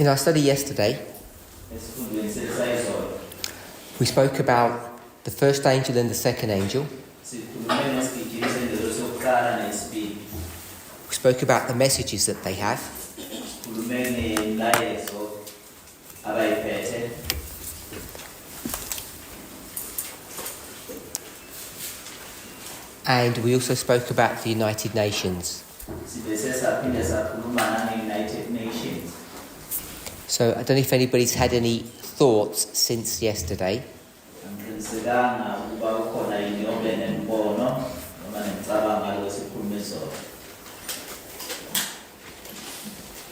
In our study yesterday, we spoke about the first angel and the second angel. We spoke about the messages that they have. And we also spoke about the United Nations. So I don't know if anybody's had any thoughts since yesterday.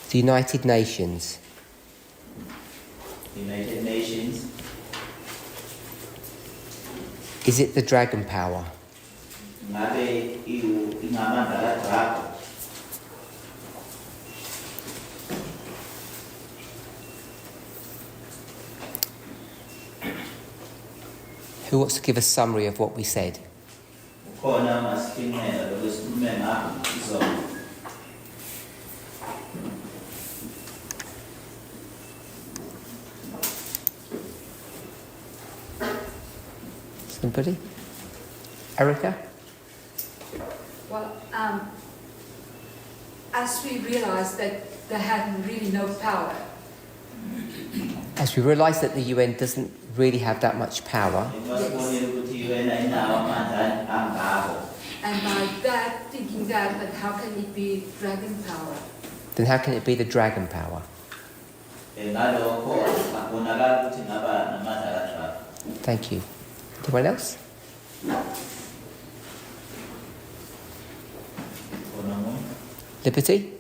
The United Nations. United Nations. Is it the dragon power? Who wants to give a summary of what we said? Somebody? Erica? Well, as we realised that they had really no power. As we realise that the UN doesn't really have that much power. Yes. And by that, thinking that how can it be dragon power? Then how can it be the dragon power? Thank you. Anyone else? Liberty?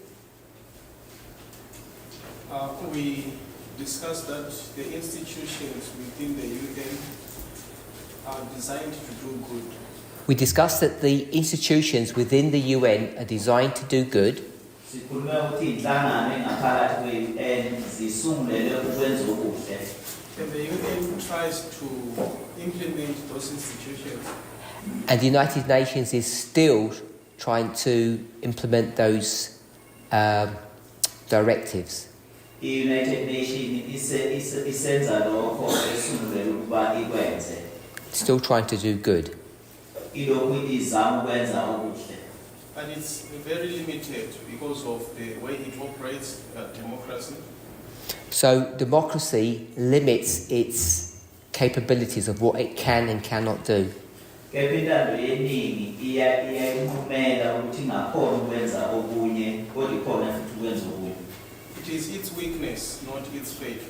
We discussed that the institutions within the UN are designed to do good. We discussed that the institutions within the UN are designed to do good. And the UN tries to implement those institutions. And the United Nations is still trying to implement those directives. The United Nations Still trying to do good. And it's very limited because of the way it operates, democracy. So democracy limits its capabilities of what it can and cannot do. It is its weakness, not its faith.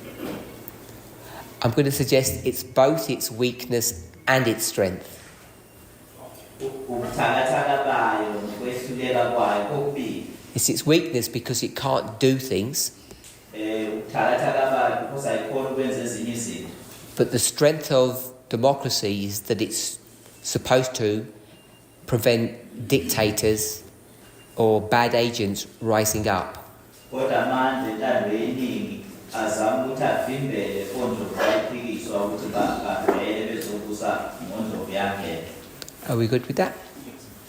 I'm going to suggest it's both its weakness and its strength. It's its weakness because it can't do things. But the strength of democracy is that it's supposed to prevent dictators or bad agents rising up. Are we good with that?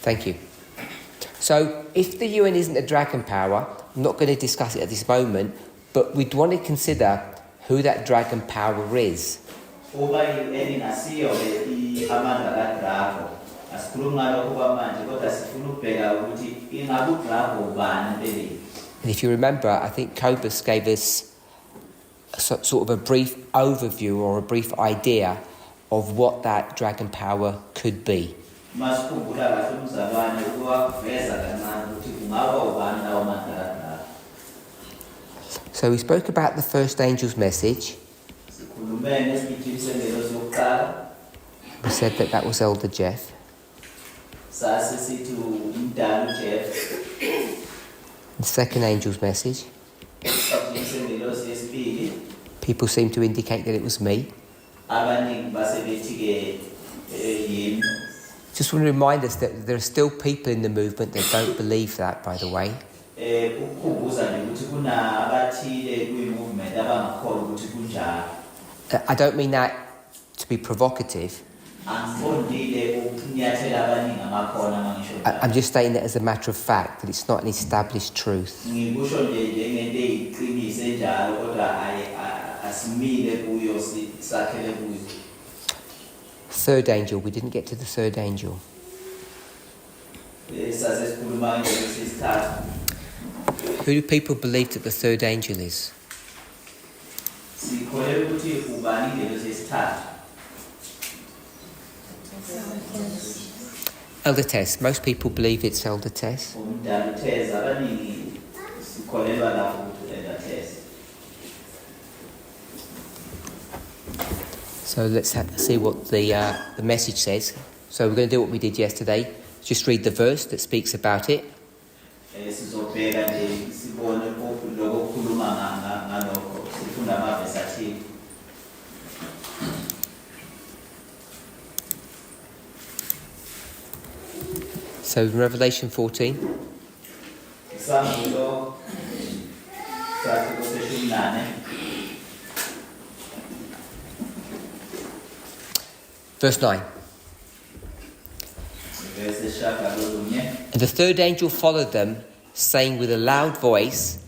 Thank you. So, if the UN isn't a dragon power, I'm not going to discuss it at this moment, but we'd want to consider who that dragon power is. And if you remember, I think Kobus gave us sort of a brief overview or a brief idea of what that dragon power could be. So we spoke about the first angel's message. We said that was Elder Jeff. The second angel's message. People seem to indicate that it was me. Just want to remind us that there are still people in the movement that don't believe that, by the way. I don't mean that to be provocative, angifundile ukunyathela abaningi amakhona mangisho I'm just saying that as a matter of fact, that it's not an established truth. ngikusho nje njengento eyiqiniso enjalo kodwa asimile kuyo sakhele kuyo. Third angel, we didn't get to the third angel. Sasesikhuluma ngendlela sesithathu. Who do people believe that the third angel is? Sikholelwa ukuthi ubani ngendlela sesithathu. Elder Tess. Most people believe it's Elder Tess. Umdala uTheza abaningi sikholelwa lapho ukuthi Elder Tess. So let's see what the message says. So we're going to do what we did yesterday. Just read the verse that speaks about it. Sizobheka nje sibone lokho okukhuluma ngalokho sifunda amavesi athile. So in Revelation 14, Isambulo sakho seshumi nane. verse 9. Verse eshagalolunye. And the third angel followed them, saying with a loud voice,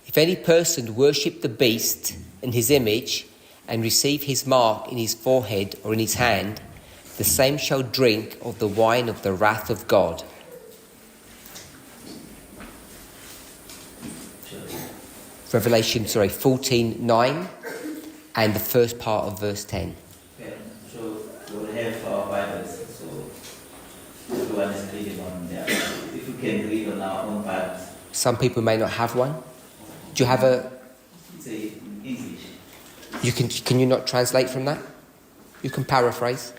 if any person worship the beast and his image, and receive his mark in his forehead or in his hand, the same shall drink of the wine of the wrath of God. Revelation 14:9, and the first part of verse 10. Okay, so we'll have our Bibles, so everyone is reading on there. If you can read on our own Bibles, Some people may not have one. Do you have a? say in English. Can you not translate from that? You can paraphrase.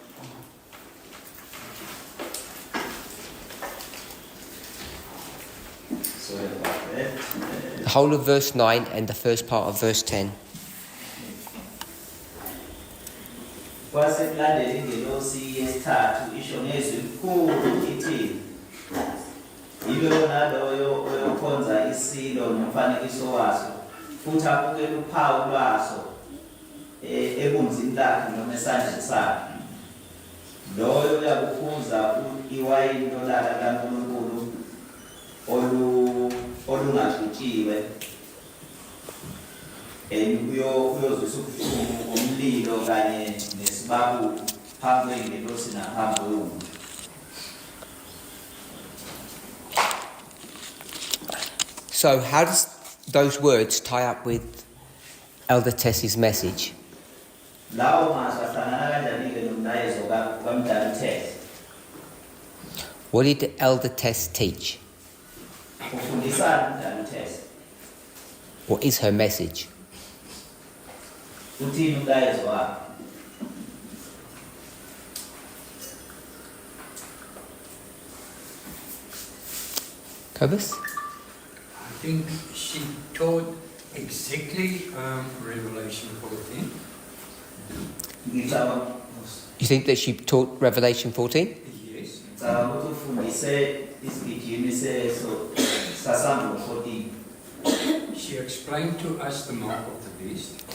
Sorry about that. The whole of verse 9 and the first part of verse 10. Kwasekulandela ingelosi yesithathu isho ngezwi elikhulu ithi yilo naloyo oyokhonza isilo nomfanekiso waso futhi abukele uphawu lwaso ebunzini lakhe noma esandleni sakhe loyo uyakuphuza iwayini lolaka kaNkulunkulu olungaxutshiwe uyozwisa ubuhlungu ngomlilo kanye nesibabu phambi kwengelosi naphambi kweWundlu. So how does those words tie up with Elder Tess's message? Lawo mazwi ahlangana kanjani-ke nomlayezo kaMdala uThesa? What did Elder Tess teach? Ufundisani uMdala uThesa? What is her message? Uthini umlayezo wakhe? Cobus? I think she taught exactly Revelation 14. Ngicabanga You think that she taught Revelation 14? Yes. ukuthi ufundise isigijimi sasambulo 14. She explained to us the mark of the beast.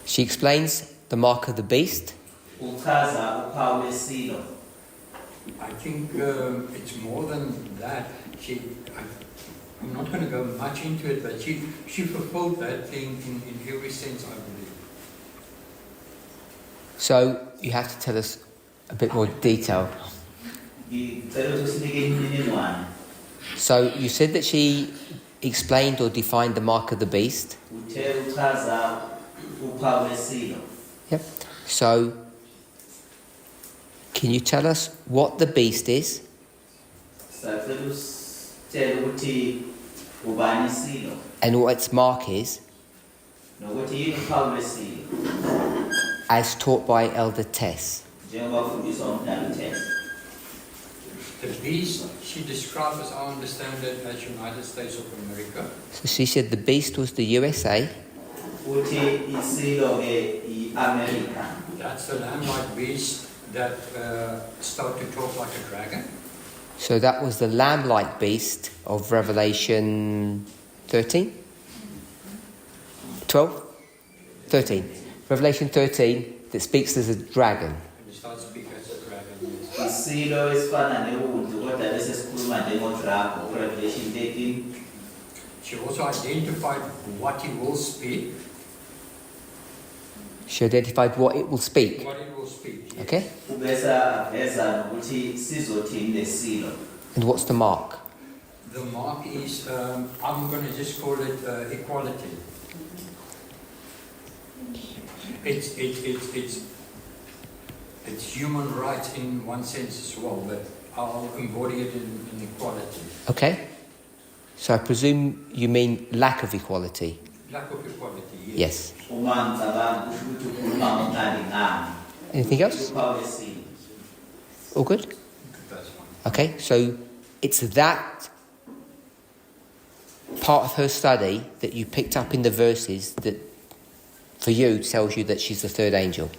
She explains the mark of the beast. Uchaza uphawu lwesilo. I think it's more than that. I'm not going to go much into it, but she fulfilled that thing in every sense, I believe. So you have to tell us a bit more detail. Ngicela ukuthi usinike imininingwane. So you said that she explained or defined the mark of the beast. Uthe uchaza uphawu lwesilo. Yep. So can you tell us what the beast is? Sacela usitshele ukuthi ubani isilo And what its mark is, nokuthi yini uphawu lwesilo as taught by Elder Tess. njengoba ufundiswa uMdala uThesa. The beast, she described, as I understand it, as United States of America. So she said the beast was the USA, Uthi isilo-ke i-America. That's the lamb-like beast that started to talk like a dragon. so that was the lamb-like beast of Revelation 13? 12? 13. Revelation 13 that speaks as a dragon. And it starts speaking as a isilo esifana newundi kodwa bese sikhuluma njengodrago Revelation 13. She also identified what he will speak. She identified what it will speak. What it will speak. Yes. Okay? Ubesa aveza nokuthi sizothini lesilo. And what's the mark? The mark is, I'm going to just call it equality. It's human rights in one sense as well, but I'll embody it in equality. Okay? So I presume you mean lack of equality? Lack of equality, Yes. Uma ngicabanga ukuthi ukhuluma ngokungalingani. Anything else? Uphawu lesilo. All good? That's fine. Okay, so it's that part of her study that you picked up in the verses that, for you, tells you that she's the third angel.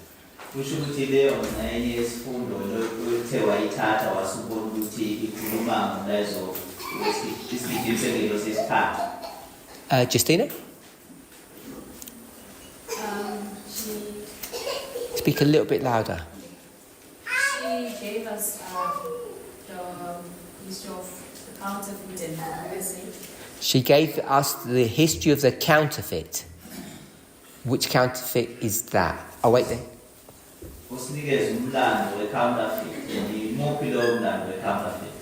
Kusho ukuthi leyo ngxenye yesifundo lokuthe wayithatha wasubona ukuthi ikhuluma ngomlayezo isidingiselo sesithathu. Justina? She Speak a little bit louder. gave us the history of the counterfeit and the USA. She gave us the history of the counterfeit. Which counterfeit is that? Oh, wait there. Usinikeze umlando we-counterfeit. Yimuphi lowo mlando we-counterfeit?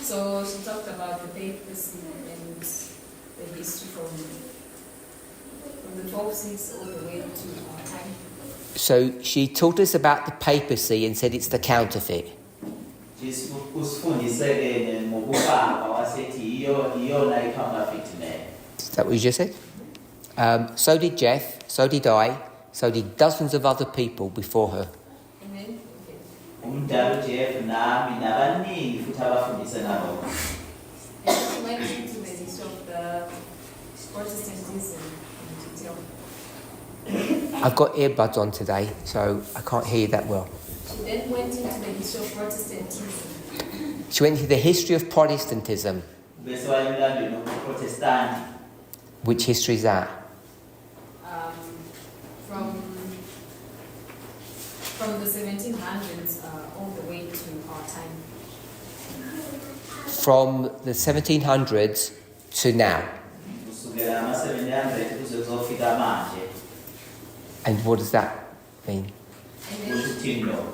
So she talked about the papacy and the history from the 1260s all the way to our time. So she taught us about the papacy and said it's the counterfeit. Usifundise-ke ngobupapa wasethi iyona i-counterfeit leyo. Is that what you just said? So did Jeff, so did I, so did dozens of other people before her. Amen. Okay. Umdala uJeff nami nabaningi futhi abafundise nabo. And she went into the history of the Protestantism in detail. I've got earbuds on today, so I can't hear you that well. She then went into the history of Protestantism. She went into the history of Protestantism. Bese waya emlandweni wobuProtestanti. Which history is that? From the 1700s all the way to our time. From the 1700s to now. Kusukela ama-700 kuze kuzofika manje. And what does that mean? And then Kusho ukuthini lokho?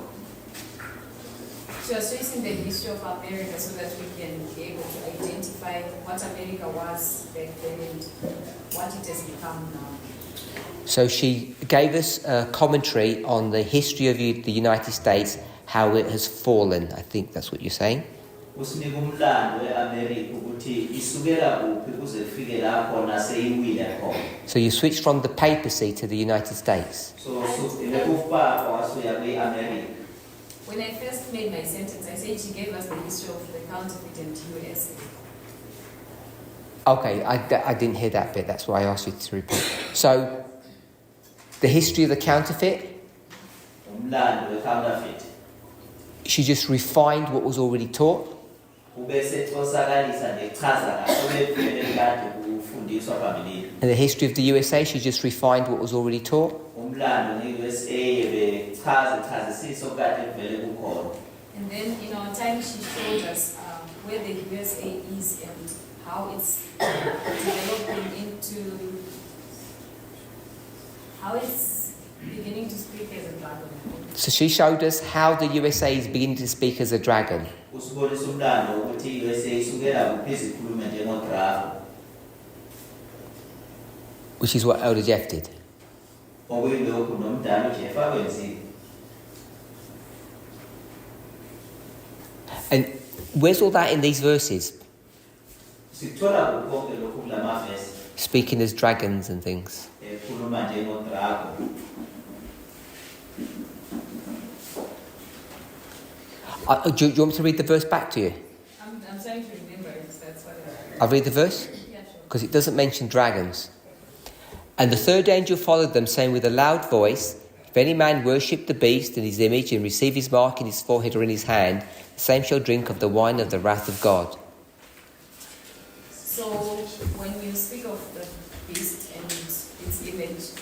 she was tracing the history of America so that we can be able to identify what America was back then and what it has become now. So she gave us a commentary on the history of the United States, how it has fallen. I think that's what you're saying. Usinika umlando we-America ukuthi isukela kuphi kuze kufike lapho naseyiwile khona. So you switched from the papacy to the United States. So ubupapa wasuya kwi-America. When I first made my sentence, I said she gave us the history of the counterfeit and USA. Okay, I didn't hear that bit. That's why I asked you to repeat. So, the history of the counterfeit, Umlando we-counterfeit. she just refined what was already taught. Ubese ethosakalisa nechaza kahle obevele kade kufundiswa phambilini. And the history of the USA, she just refined what was already taught. Umlando nge-USA bechaza okade kuvele kukhona. And then in our time, she showed us where the USA is and how it's developing into, how it's beginning to speak as a dragon. So she showed us how the USA is beginning to speak as a dragon. Usibonisa umlando ukuthi i-USA isukela kuphi izikhuluma njengodrago. Which is what Elder Jeff did. Okuyilokhu nomdala uJeff akwenzile. And where's all that in these verses? Sikuthola kukho konke lokhu kulamavesi. Speaking as dragons and things. Ekhuluma njengodrago. Do you want me to read the verse back to you? I'm trying to remember if that's what I'll read the verse? Yeah, sure. Because it doesn't mention dragons. And the third angel followed them, saying with a loud voice, if any man worship the beast and his image and receive his mark in his forehead or in his hand, the same shall drink of the wine of the wrath of God. So when you speak of the beast and its image,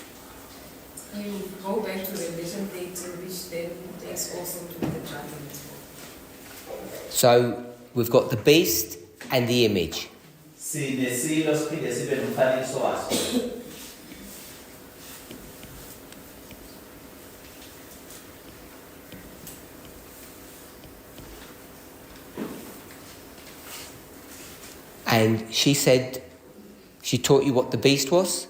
you go back to Revelation 18, which then takes also to the dragon. So we've got the beast and the image. Sinesilo siphinde sibe nomfanekiso waso. And she said she taught you what the beast was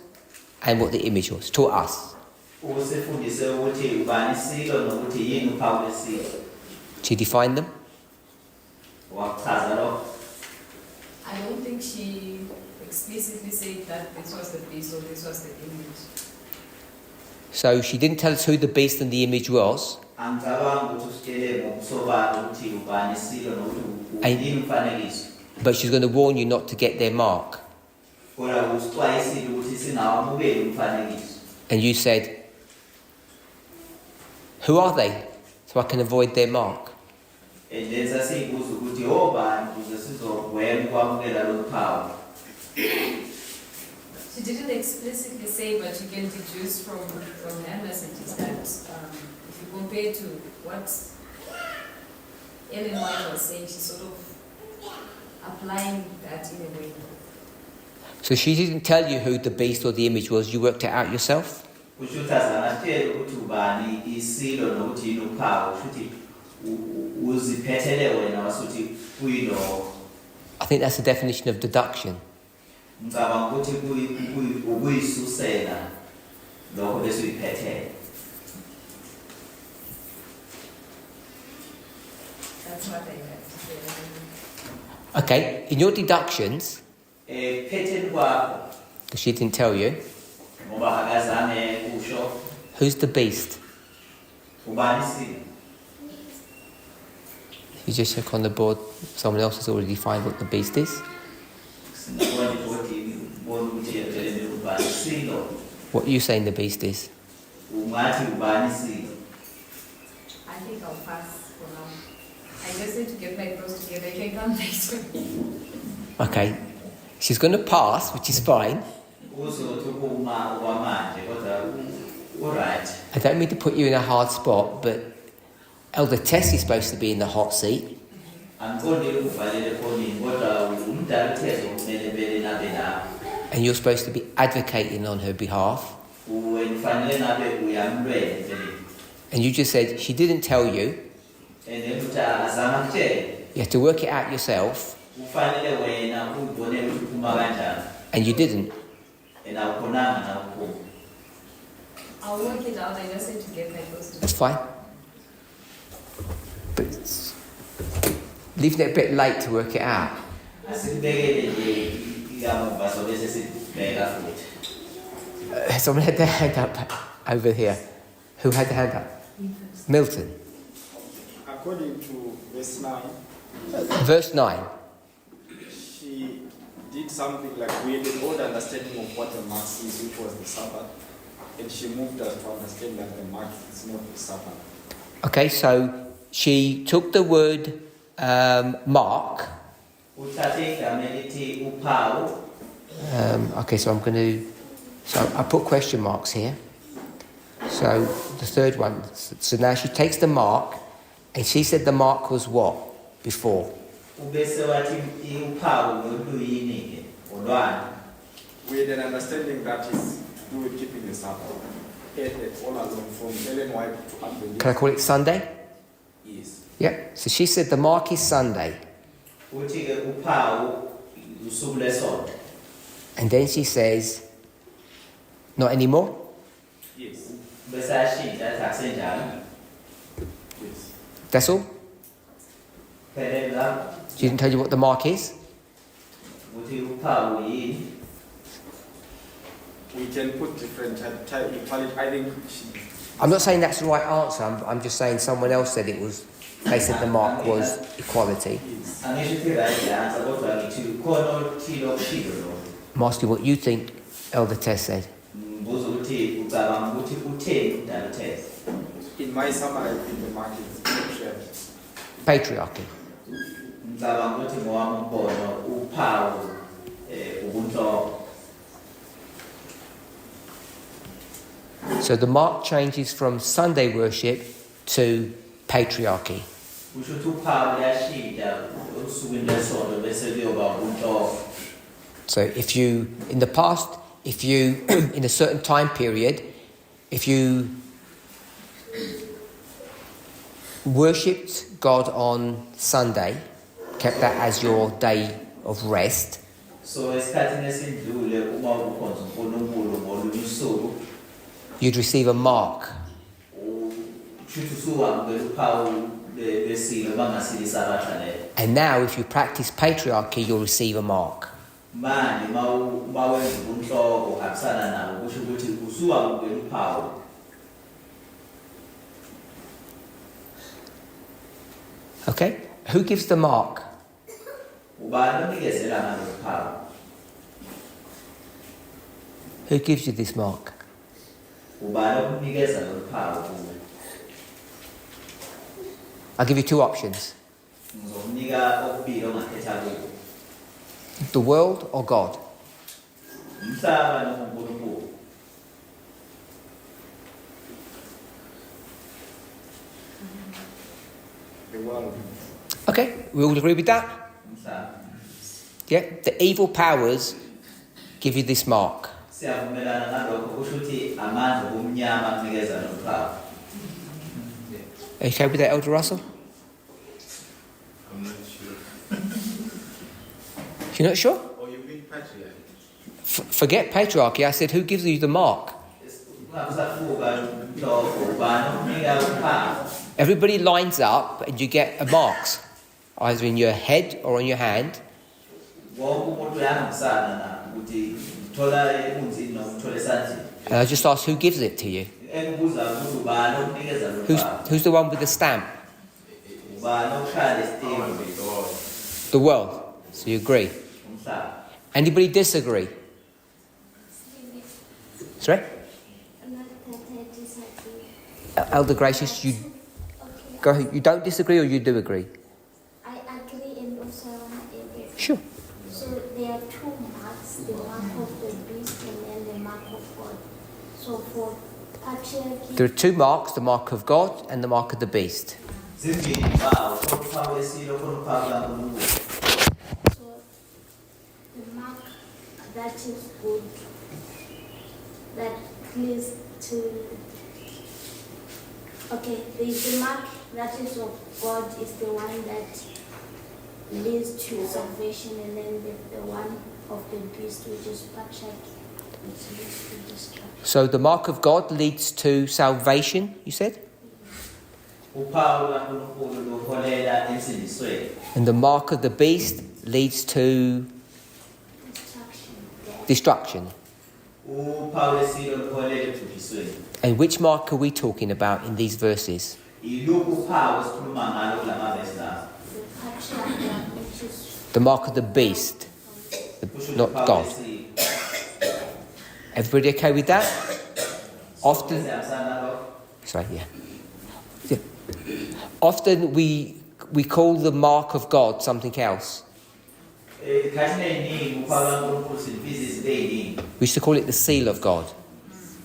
and what the image was. Taught us. Usifundise ukuthi ubani isilo nokuthi yini uphawu lesilo. She defined them. Wachaza lokho. I don't think she explicitly said that this was the beast or this was the image. So she didn't tell us who the beast and the image was. Angicabangi ukuthi usitshele ngokusobala ukuthi ubani isilo nokuthi yini umfanekiso. But she's going to warn you not to get their mark. Kodwa usixwayisile ukuthi singawamukeli umfanekiso. And you said, who are they? So I can avoid their mark. Endenza siyibuza ukuthi obani ukuze sizogwema ukwamukela lo phawu. She didn't explicitly say, but you can deduce from her messages that if you compare to what Ellen White was saying, she's sort of applying that in a way. So she didn't tell you who the beast or the image was, you worked it out yourself? Kusho ukuthi azangatshela ukuthi ubani isilo nokuthi yini uphawu futhi uziphethele wena wasuthi kuyilo. I think that's the definition of deduction. Ngicabanga ukuthi ukuyisusela lokho bese uyiphethele. That's what I have to say. Okay, in your deductions, Phetheni kwakho because she didn't tell you, ngoba akazange kusho who's the beast? ubani isilo. You just check on the board, someone else has already defined what the beast is. Singakwazi ukuthi ubone ukuthi yena ubani isilo. What are you saying the beast is? Ungathi ubani isilo. I think I'll pass for now. I just need to get my thoughts together. I can come back to me. Okay, she's going to pass, which is fine. Uzothi ukuma kwamanje kodwa alright. I don't mean to put you in a hard spot, but Elder Tess is supposed to be in the hot seat. Angiqondile ukuvalele khonini kodwa umdala uThixo kumele vele nabe lapho. And you're supposed to be advocating on her behalf. Wena kufanele nabe uyamlwela vele. And you just said she didn't tell you. Ukuthi azama kutshela. You have to work it out yourself. Kufanele wena uzibonele ukuthi uphuma kanjani. And you didn't. Awukhonanga nawuphuma. I'll work it out. I just need to get my thoughts together. That's fine. But it's leaving it a bit late to work it out. Asibekele nje ikamuva so bese sibheka futhi. Someone had their hand up over here. Who had the hand up? Milton. According to verse 9, Verse 9. she did something like we had an old understanding of what a mass is, which was the Sabbath, and she moved us to understand that the mass is not the Sabbath. Okay, so she took the word mark. Uthathe igama elithi uphawu. Okay, so I'm going to... So I put question marks here. So the third one. So now she takes the mark, and she said the mark was what before? Ubese wathi uphawu loluyini ke olwani. We had an understanding that is to do with keeping the Sabbath. All along from Ellen White to unbelief. Can I call it Sunday? Yes. Yep. So she said the mark is Sunday. Uthi ke uphawu usuku lesonto. And then she says, not anymore? Yes. Bese ashintsha athi akusenjalo. Yes. That's all? Phelele lapho She didn't tell you what the mark is? uthi uphawu yini. We can put different type. I think I'm not saying that's the right answer. I'm just saying someone else said it was. They said the mark was equality. Angisho ukuthi right answer kodwa ngithi khona othile okushilo lo. I'm asking what you think Elder Tess said. Ngibuza ukuthi ucabanga ukuthi utheni udala uThixo. in my summary, I think the mark is patriarchy. Patriarchy. Ngicabanga ukuthi ngowami umbono uphawu ubunhloko. So the mark changes from Sunday worship to patriarchy. kusho ukuthi uphawu luyashintsha osukwini lesonto bese kuyoba unhloko. So if you, in the past, if you, in a certain time period, if you worshipped God on Sunday, kept that as your day of rest, So esikhathini esindlule uma ukhonza uNkulunkulu ngolunye usuku you'd receive a mark. kushuthi usuwamukela uphawu lesilo bangasili sabatha leyo. And now if you practice patriarchy, you'll receive a mark. Manje uma wenza ubunhloko uhambisana nabo kusho ukuthi usuwamukela uphawu. Okay? Who gives the mark? Ubani onikezela ngalo uphawu? Who gives you this mark? Ubani okunikeza lo uphawu kuwe? I'll give you two options. Ngizomnika okubili ongakhetha kuwo. The world or God? Umhlaba noma uNkulunkulu? The world. Okay, we all agree with that? Umhlaba. Yeah? The evil powers give you this mark. Siyavumelana ngalokho kusho ukuthi amandla omnyama akunikeza lo uphawu. Are you okay with that, Elder Russell? I'm not sure. You're not sure? Oh, you mean patriarchy? Forget patriarchy. I said, who gives you the mark? Ungabusafuka inhloko ubani okunika uphawu? Everybody lines up and you get a marks, either in your head or on your hand. Wonke umuntu uyahambisana na ukuthi uthola emunzini noma uthola esandleni. And I just asked, who gives it to you? Engibuza ukuthi ubani okunikeza lo uphawu? Who's the one with the stamp? Ubani okushaya lesitimu? Oh, God. The world. So you agree. Umhlaba. Anybody disagree? Sorry? Elder Gracious, you go ahead. You don't disagree or you do agree? I agree and also I want to agree. Sure. So there are two marks, the mark of the beast and then the mark of God. So for patriarchy, There are two marks, the mark of God and the mark of the beast. Zimbili impawu, khona uphawu lesilo, khona uphawu kaNkulunkulu. so the mark that is good, that leads to, okay, the mark that is of God is the one that leads to salvation, and then the one of the beast, which is patriarchy, which leads to destruction. So the mark of God leads to salvation, you said? Uphawu kaNkulunkulu luholela ensindisweni. And the mark of the beast leads to Destruction. destruction. Uphawu lesilo luholela ekubhujisweni. And which mark are we talking about in these verses? Iluphi uphawu esikhuluma ngalo kulamavesi lawa? The patriarchy, which is The mark of the beast, Kusho not uphawu God. lesilo. Everybody okay with that? Often, Siyahambisana nalokho? sorry, yeah. Often we call the mark of God something else. Esikhathini eyiningi uphawu kaNkulunkulu silubiza izinto eyiningi. We used to call it the seal of God.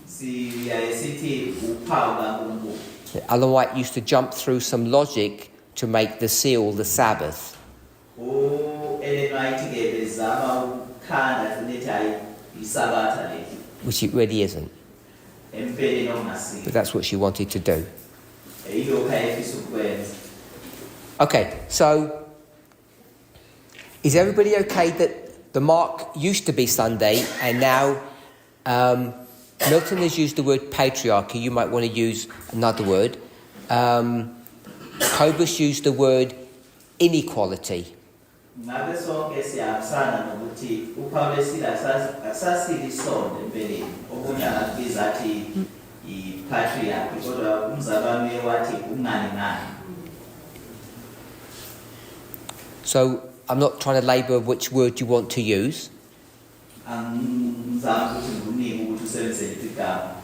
Siyaye sithi uphawu kaNkulunkulu. Ellen White used to jump through some logic to make the seal the Sabbath. Ellen White ke bezama ukukhanda futhi hayi isabatha leli. Which it really isn't. Empeleni okungasiko. But that's what she wanted to do. Yilokho ayefisa ukwenza. Okay, so is everybody okay that the mark used to be Sunday and now Milton has used the word patriarchy, you might want to use another word. Cobus used the word inequality. Ngabe sonke siyahambisana nokuthi uphawu lesilo asasili isonto empeleni. Okunye akakubiza athi i-patriarchy kodwa umzabami wathi ukungalingani. So I'm not trying to labour which word you want to use. Angizami ukuthi ngikunike ukuthi usebenzise liphi igama.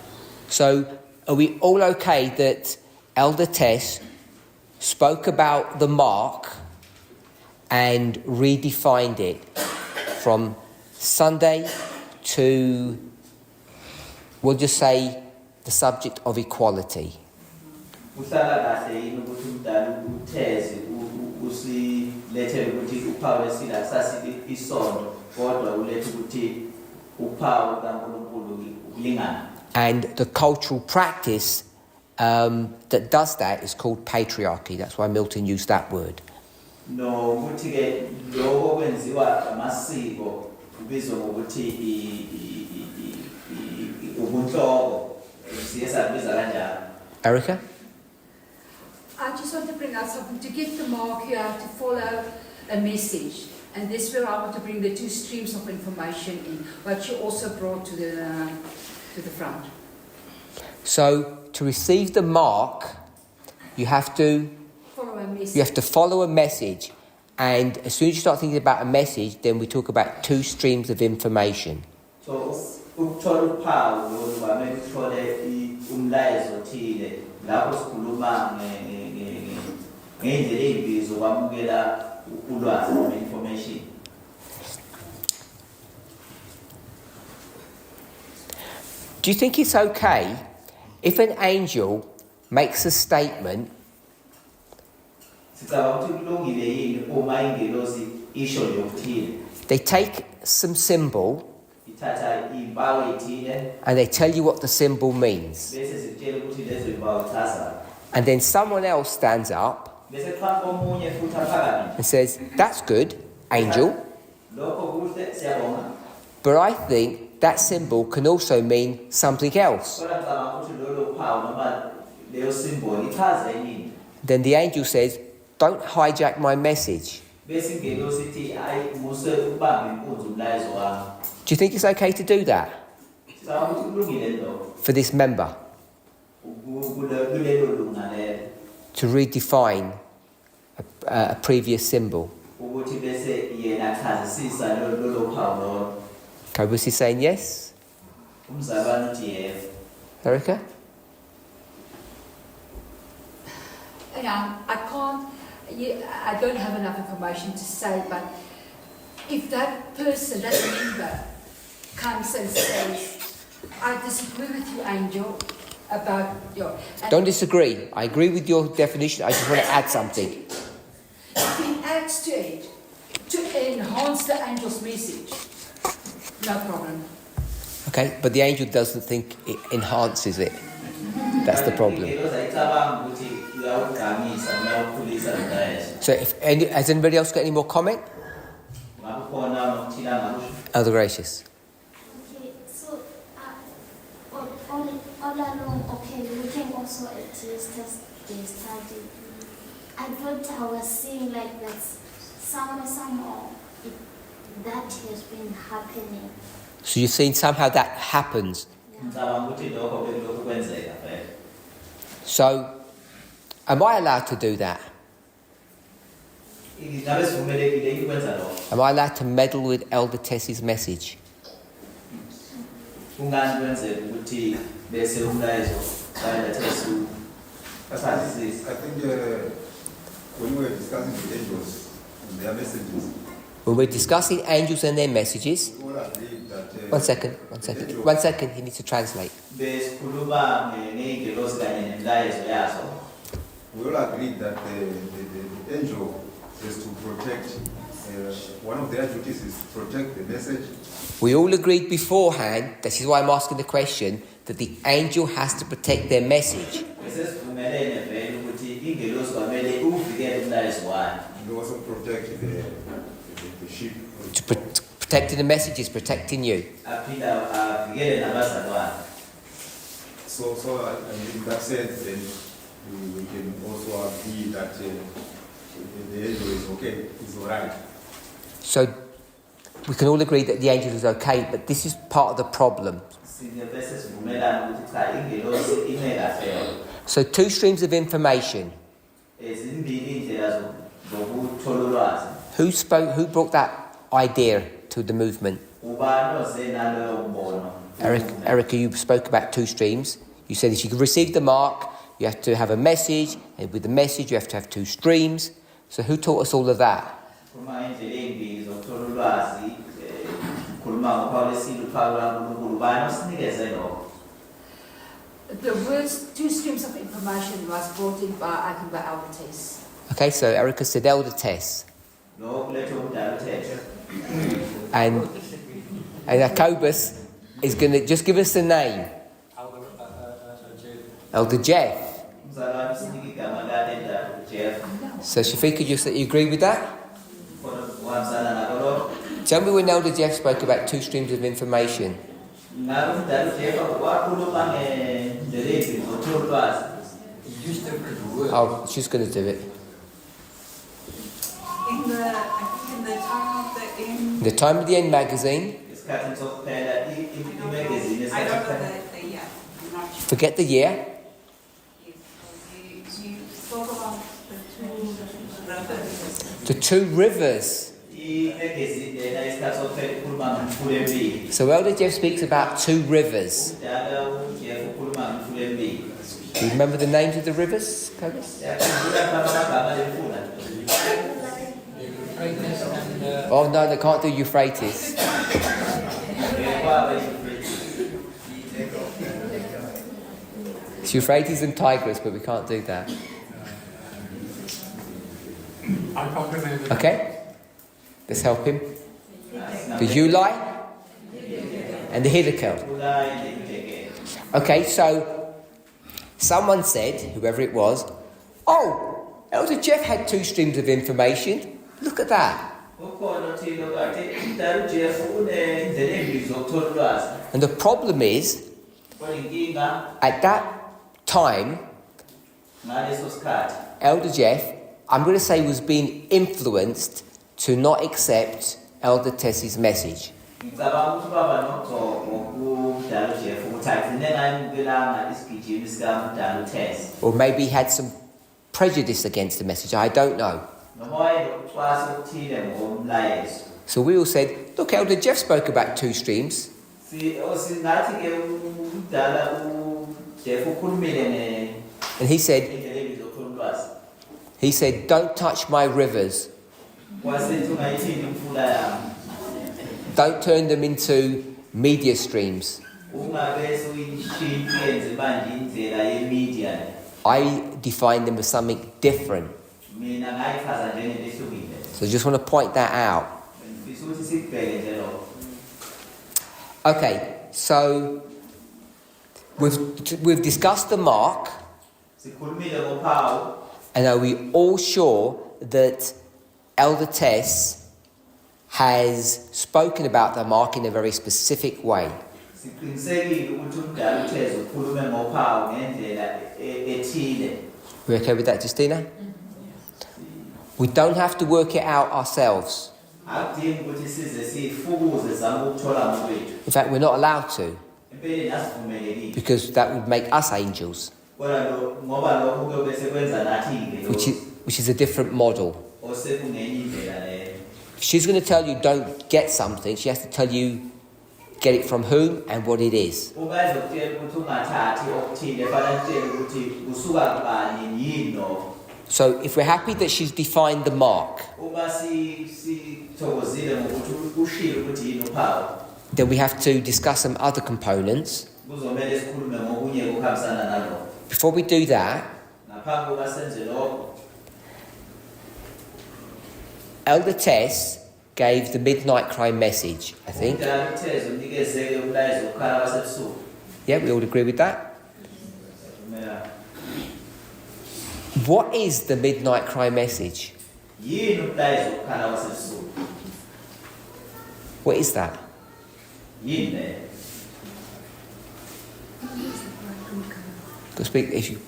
So are we all okay that Elder Tess spoke about the mark and redefined it from Sunday to, we'll just say, the subject of equality? Kuhlala kahle yini ukuthi umdala utheze usilethele ukuthi uphawu lesila sasithi isondo kodwa ulethe ukuthi uphawu kaNkulunkulu ulingana. And the cultural practice that does that is called patriarchy. That's why Milton used that word. No, ukuthi ke lokho kwenziwa amasiko kubizwa ngokuthi ubunhloko siyesa biza kanjalo. Erica? I just want to bring out something. To get the mark, you have to follow a message. And this is where I want to bring the two streams of information in, what you also brought to the front. So, to receive the mark, you have to Follow a message. You have to follow a message, and as soon as you start thinking about a message, then we talk about two streams of information. So ukuthola uphawu lo bamele uthole umlayezo othile lapho sikhuluma ngendlela ezimbizo kwamukela ulwazi noma information. Do you think it's okay if an angel makes a statement they take some symbol and they tell you what the symbol means, and then someone else stands up and says, that's good, angel, but I think that symbol can also mean something else. Then the angel says, don't hijack my message. Do you think it's okay to do that for this member? To redefine a previous symbol? Okay, was he saying yes? Erica? I don't have enough information to say, but if that person, that member, comes and says, I disagree with you, Angel, about your... Don't disagree. I agree with your definition. I just want to add something. If he adds to it, to enhance the angel's message, no problem. Okay, but the angel doesn't think it enhances it. That's the problem. So, has anybody else got any more comment? Elder Gracious. Okay, so all along, okay, we can also adjust the study. I thought I was seeing like that somehow that has been happening. So you've seen somehow that happens. So, am I allowed to do that? Am I allowed to meddle with Elder Tessie's message? I think when we were discussing the angels and their messages, When we're discussing angels and their messages, we all agreed that... one second, he needs to translate. We all agreed that the angel is to protect, one of their duties is to protect the message. We all agreed beforehand, this is why I'm asking the question, that the angel has to protect their message. And also protect the sheep. Protecting the message is protecting you. So in that sense, then we can also agree that the angel is okay, is all right. So we can all agree that the angel is okay, but this is part of the problem. So two streams of information. Who brought that idea to the movement? Erica, you spoke about two streams. You said if you could receive the mark, you have to have a message, and with the message you have to have two streams. So who taught us all of that? The words, two streams of information. information was brought in by, I think, by Albert Tess. Okay, so Erica said Elder Tess. lo kuletha umdala uThesha. And Jacobus is going to just give us the name. Elder Jeff. Umzala wami sinika igama laLelder Jeff. So Shafika, you agree with that? Khona wamzala nako lo. Tell me when Elder Jeff spoke about two streams of information. Ngabe umdala uJeff wakhuluma ngendlela ezimo zokuthola ulwazi. Use different words. Oh, she's going to do it. I think in the time of the end, The Time of the End magazine. Isikhathi sokuphela imagazine I don't know esakhona. the year, I'm not sure. Forget the year. If you spoke about the two brothers. The Two Rivers. Imagazine lena isikhathi sokuphela ikhuluma ngemfula embili. So Elder Jeff speaks about two rivers. Umdala uJeff ukhuluma ngemfula embili. Do you remember the names of the rivers, Jacobus? Yakhumbula amagama lemfula. Euphrates and Oh no, they can't do Euphrates. It's Euphrates and Tigris, but we can't do that. I can't remember. Okay? Let's help him. The Uli and the Hiddekel. Okay, so someone said, whoever it was, oh, Elder Jeff had two streams of information. Look at that. And the problem is, at that time, Elder Jeff, I'm going to say, was being influenced to not accept Elder Tess's message. Or maybe he had some prejudice against the message. I don't know. So we all said, look, Elder Jeff spoke about two streams. And he said, don't touch my rivers. Don't turn them into media streams. I define them as something different. So I just want to point that out. Okay, so we've discussed the mark. And are we all sure that Elder Tess has spoken about the mark in a very specific way? We okay with that, Justina? We don't have to work it out ourselves. In fact, we're not allowed to, because that would make us angels, which is a different model. If she's going to tell you don't get something, she has to tell you get it from whom and what it is. So if we're happy that she's defined the mark, then we have to discuss some other components. Before we do that, Elder Tess gave the midnight cry message, I think. Yeah, we all agree with that? What is the midnight cry message? What is that? Go speak if you.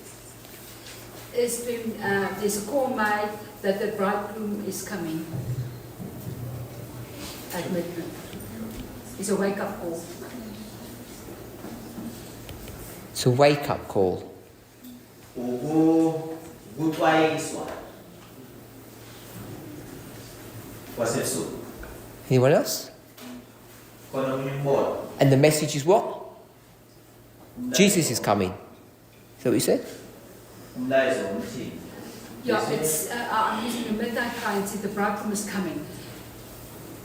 There's a call made that the bridegroom is coming at midnight. It's a wake-up call. It's a wake-up call. Anyone else? And the message is what? Jesus is coming. Is that what you said? Yeah, it's I'm using the midnight cry and said the bridegroom is coming.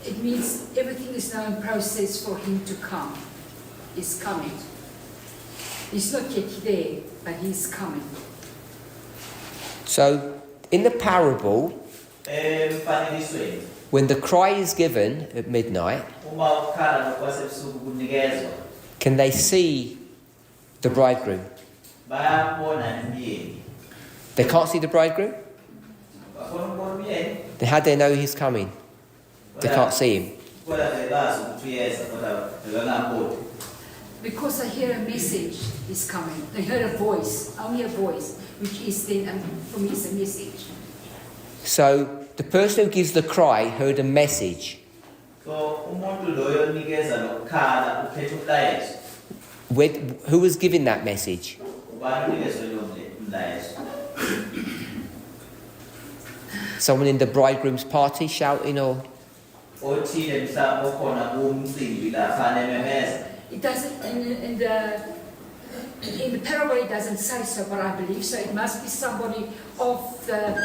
It means everything is now in process for him to come. He's coming. He's not yet there, but he's coming. So, in the parable, emfanekisweni when the cry is given at midnight, uma ukhala nokwasebusuku kunikezwa can they see the bridegroom? bayambona umyeni They can't see the bridegroom? bafuna ukubona umyeni Then how do they know he's coming? They can't see him. kodwa bebazi ukuthi uyeza kodwa bebangamboni Because they hear a message is coming. They heard a voice, only a voice, which is then, for me, is a message. So, the person who gives the cry heard a message. so umuntu loyo onikeza nokukhala uphethe umlayezo Who was giving that message? ubani unikezwe lowo mlayezo Someone in the bridegroom's party shouting, or othile mhlawumbe okhona kumcimbi lapha nememeza It doesn't, in the parable it doesn't say so, but I believe so. It must be somebody of the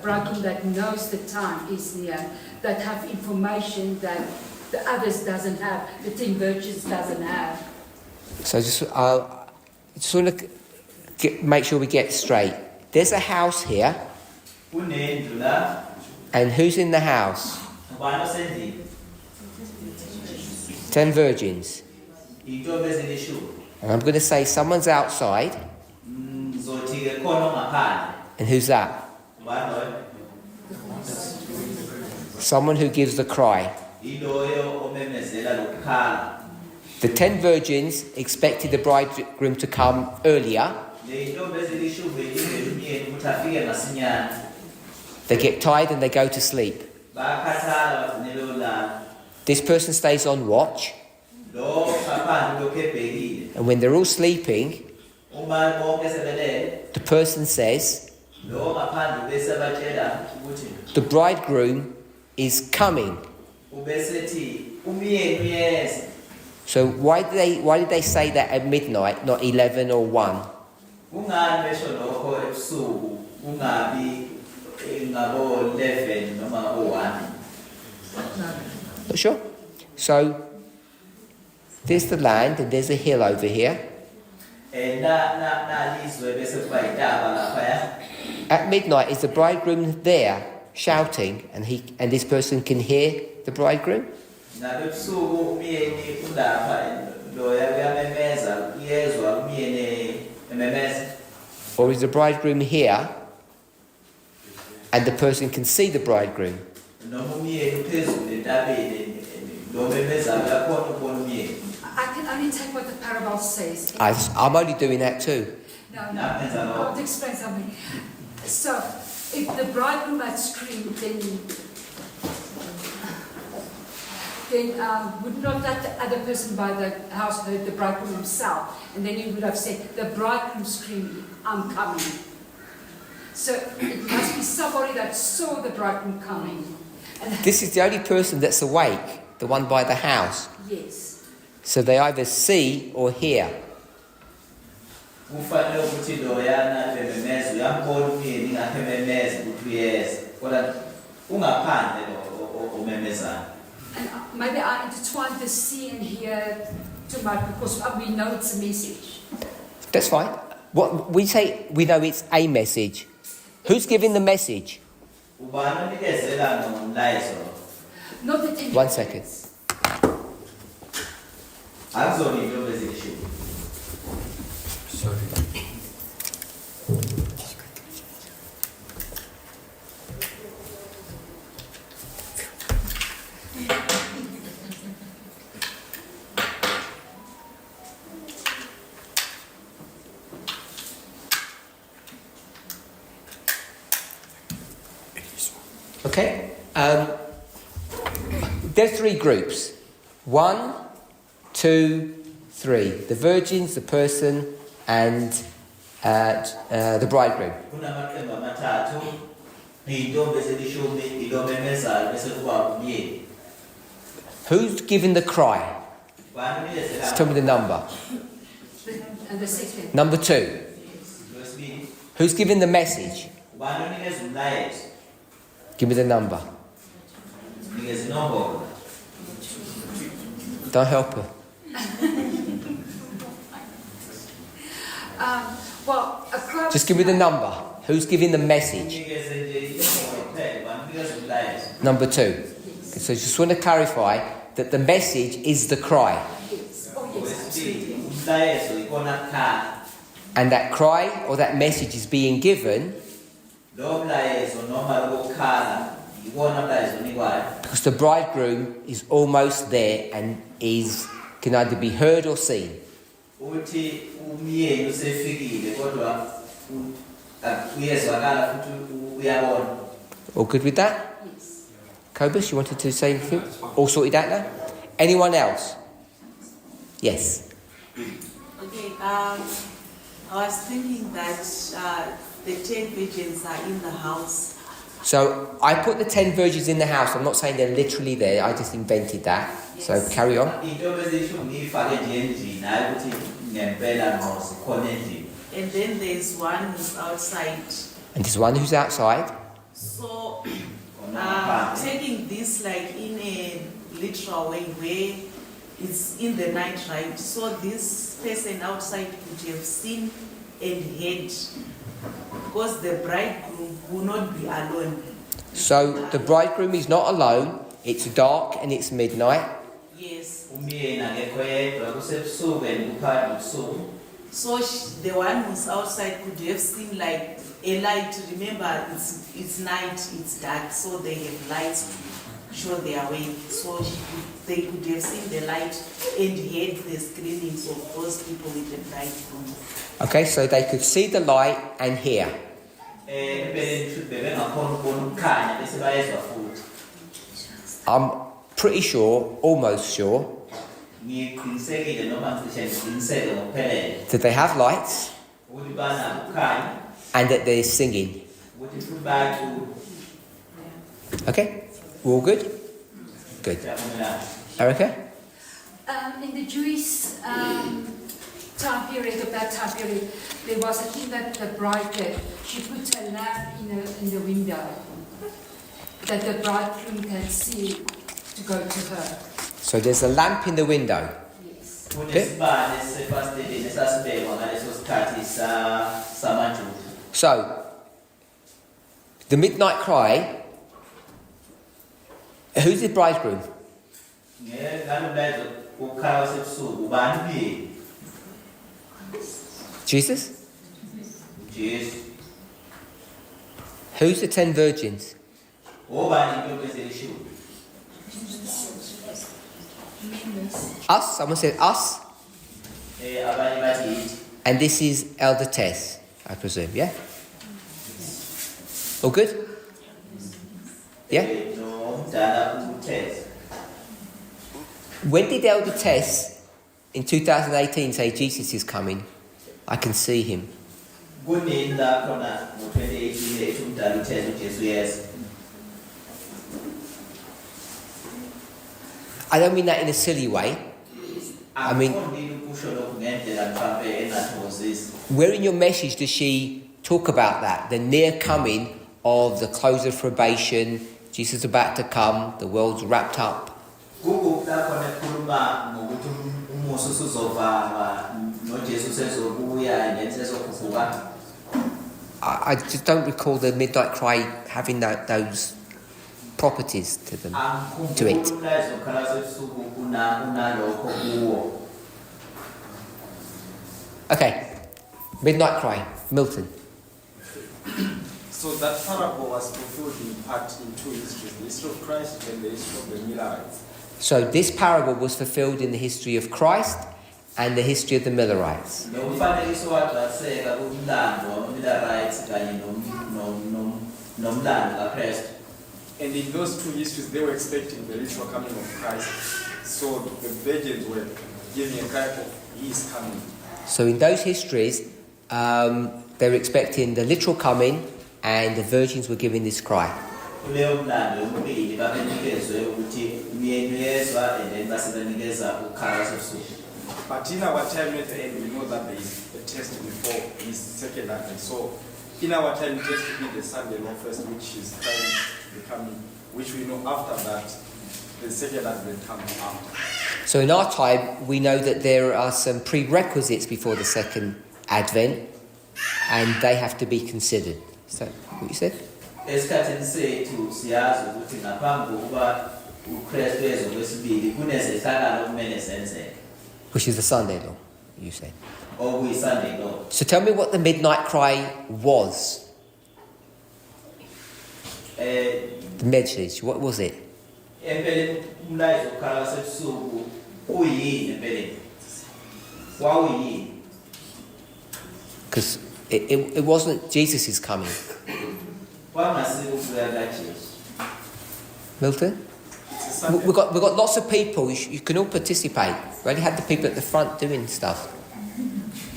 bridegroom that knows the time is near, that have information that the others doesn't have, the 10 virgins doesn't have. so just want to make sure we get straight. There's a house here, kunendlu la and who's in the house? ubani osendlini 10 virgins. iy'ntombi ezilishumi And I'm going to say someone's outside, ngizothi-ke khona ongaphandle and who's that? ubani loyo Someone who gives the cry. yiloyo omemezela lokukhala The 10 virgins expected the bridegroom to come earlier. ley'ntombi ezilishumi belindele umyeni ukuthi afike masinyane They get tired and they go to sleep. bayakhathala bagcinele olala This person stays on watch, lo ngaphandle lokhu ebhekile and when they're all sleeping, uma bonke sebelele the person says, lo ngaphandle bese batshela ukuthi the bridegroom is coming. ubesethi umyeni uyeza So why did they say that at midnight, not 11 or 1? kungani besho lokho ebusuku kungabi ngabo 11 noma ngabo 1 Not sure. So there's the land and there's a hill over here. na lizwe bese kuba itaba laphaya At midnight, is the bridegroom there shouting, and this person can hear the bridegroom? nabebusuku umyeni ulapha loya uyamemeza uyezwa umyeni ememeza Or is the bridegroom here, and the person can see the bridegroom? noma umyeni uphezulu entabeni lo memeza uyakhona ukubona umyeni I can only take what the parable says. I'm only doing that too. No, I want to explain something. So, if the bridegroom had screamed, then would not that other person by the house heard the bridegroom himself? And then he would have said, the bridegroom screamed, I'm coming. So it must be somebody that saw the bridegroom coming. And This is the only person that's awake, the one by the house. yes. So they either see or hear. kufanele ukuthi loyana bememeza uyambona umyeni ngakhe memeza ukuthi uyeza kodwa ungaphandle lo omemezana And maybe I intertwined the see and hear too much because we know it's a message. That's fine. What we say, we know it's a message. Who's giving the message? ubani onikezela nomlayezo Not the 10 1 second. akuzona iy'ntombi ezilishumi Sorry. Okay. There's 3 groups. 1, 2, 3. The virgins, the person, and the bridegroom. kunamaqembu amathathu iy'ntombi ezilishumi ilo memezayo bese kuba umyeni Who's giving the cry? ubani Just unikezela tell me the number. And the second. Number 2. lwesibili Who's giving the message? ubani onikeza umlayezo Give me the number. nikeza inombolo Don't help her. Well, a crowd. Just give me the number. Who's giving the message? unikeze nje imbono kuphela, banikeze umlayezo. Number 2. So just want to clarify that the message is the cry. Yes. Oh, yes, Okwesibili, absolutely. umlayezo ikona kukhala. And that cry or that message is being given Lo mlayezo noma lo kukhala ikona mlayezo onikwayo. because the bridegroom is almost there and can either be heard or seen. Uthi umyeni usefikile kodwa uyezwakala futhi uyabona. All good with that? Yes. Cobus, you wanted to say anything? All sorted out now? Anyone else? Yes. Okay, I was thinking that the 10 virgins are in the house. So I put the 10 virgins in the house. I'm not saying they're literally there. I just invented that. So Yes. carry on. Into bezishumi ngiyifake nje endlini hayi ukuthi ngempela ngqo sikhona endlini. And then there's one who's outside. And there's one who's outside. So, Ona taking this like in a literal way where it's in the night, right? So this person outside could have seen and heard, because the bridegroom will not be alone. So the bridegroom is not alone. It's dark and it's midnight. Yes. umyeni akekho yedwa kusebusuku and kuphakathi nobusuku. So the one who's outside could have seen like a light. Remember, it's night, it's dark, so they have lights to show their way. So they could have seen the light and heard the screamings of those people with the bridegroom. Okay, so they could see the light and hear. Empeleni futhi bebengakhona ukubona ukukhanya bese bayezwa futhi. I'm pretty sure, almost sure, Ngiqinisekile noma ngicishe ngiqiniseke ngokuphelele that they have lights ukuthi banako ukukhanya and that they're singing. ukuthi futhi bayacula. Okay? We're all good? Good. Siyavumelana. Erica? In the Jewish time period, of that time period, there was a thing that the bride did. She put a lamp in the window that the bridegroom can see to go to her. So there's a lamp in the window. Yes. Kunesibane sefasiteleni esasibekwa ngaleso sikhathi samaJuda. So, the midnight cry, who's the bridegroom? Ngalo mlayezo ukukhala kwasebusuku ubani umyeni? Jesus? Jesu. Who's the 10 virgins? Obani intombi eziyishumi? Us? Someone said us? Abanye bathi yithi. And this is Elder Tess, I presume, yeah? All good? Yeah? Nomdala uThesa. When did Elder Tess in 2018 say Jesus is coming? I can see him. Kunini la khona ngo-2018 ethi umdala uThesa uJesu uyeza. I don't mean that in a silly way. I mean- Angifundile ukusho lokhu ngendlela mhlawumbe engathokozisi. Where in your message does she talk about that? The near coming of the close of probation, Jesus is about to come, the world's wrapped up. Kuku la khona ekhuluma ngokuthi umusa usuzovalwa noJesu sezobuya and then sezokhuphuka. I just don't recall the midnight cry having those properties to them. To it. Angikhumbuli umlayezo okhala sebusuku unalokho kuwo. Okay, midnight cry, Milton. So that parable was fulfilled in part in two histories, the history of Christ and the history of the Millerites. So this parable was fulfilled in the history of Christ and the history of the Millerites. Nomfanekiso wagxaseka kumlando wamaMillerites kanye nomlando kaKristu. And in those two histories, they were expecting the literal coming of Christ. So the virgins were giving a cry of, He is coming. So in those histories, they were expecting the literal coming and the virgins were giving this cry. Kuleyo mlando yomibili babenikezwe ukuthi umyeni uyezwa and then base benikeza ukukhala kwasebusuku. But in our time at the end, we know that there is a test before His second advent. So in our time, just to be the Sunday law first, which is trying to be coming, which we know after that, the second advent comes after. So in our time, we know that there are some prerequisites before the second advent and they have to be considered. Is that what you said? Esikhathini sethu siyazi ukuthi ngaphambi kokuba uKristu eze kwesibili kunezehlakalo okumele zenzeke. Which is the Sunday law, you said. Okuyi-Sunday law. So tell me what the midnight cry was. The message, what was it? Empeleni umlayezo wokukhala kwasebusuku uyini empeleni? Wawuyini? Because it wasn't Jesus is coming. Kwangasiko ukubuya kaJesu. Milton? It's a Sunday. We've got lots of people. You can all participate. We only had the people at the front doing stuff.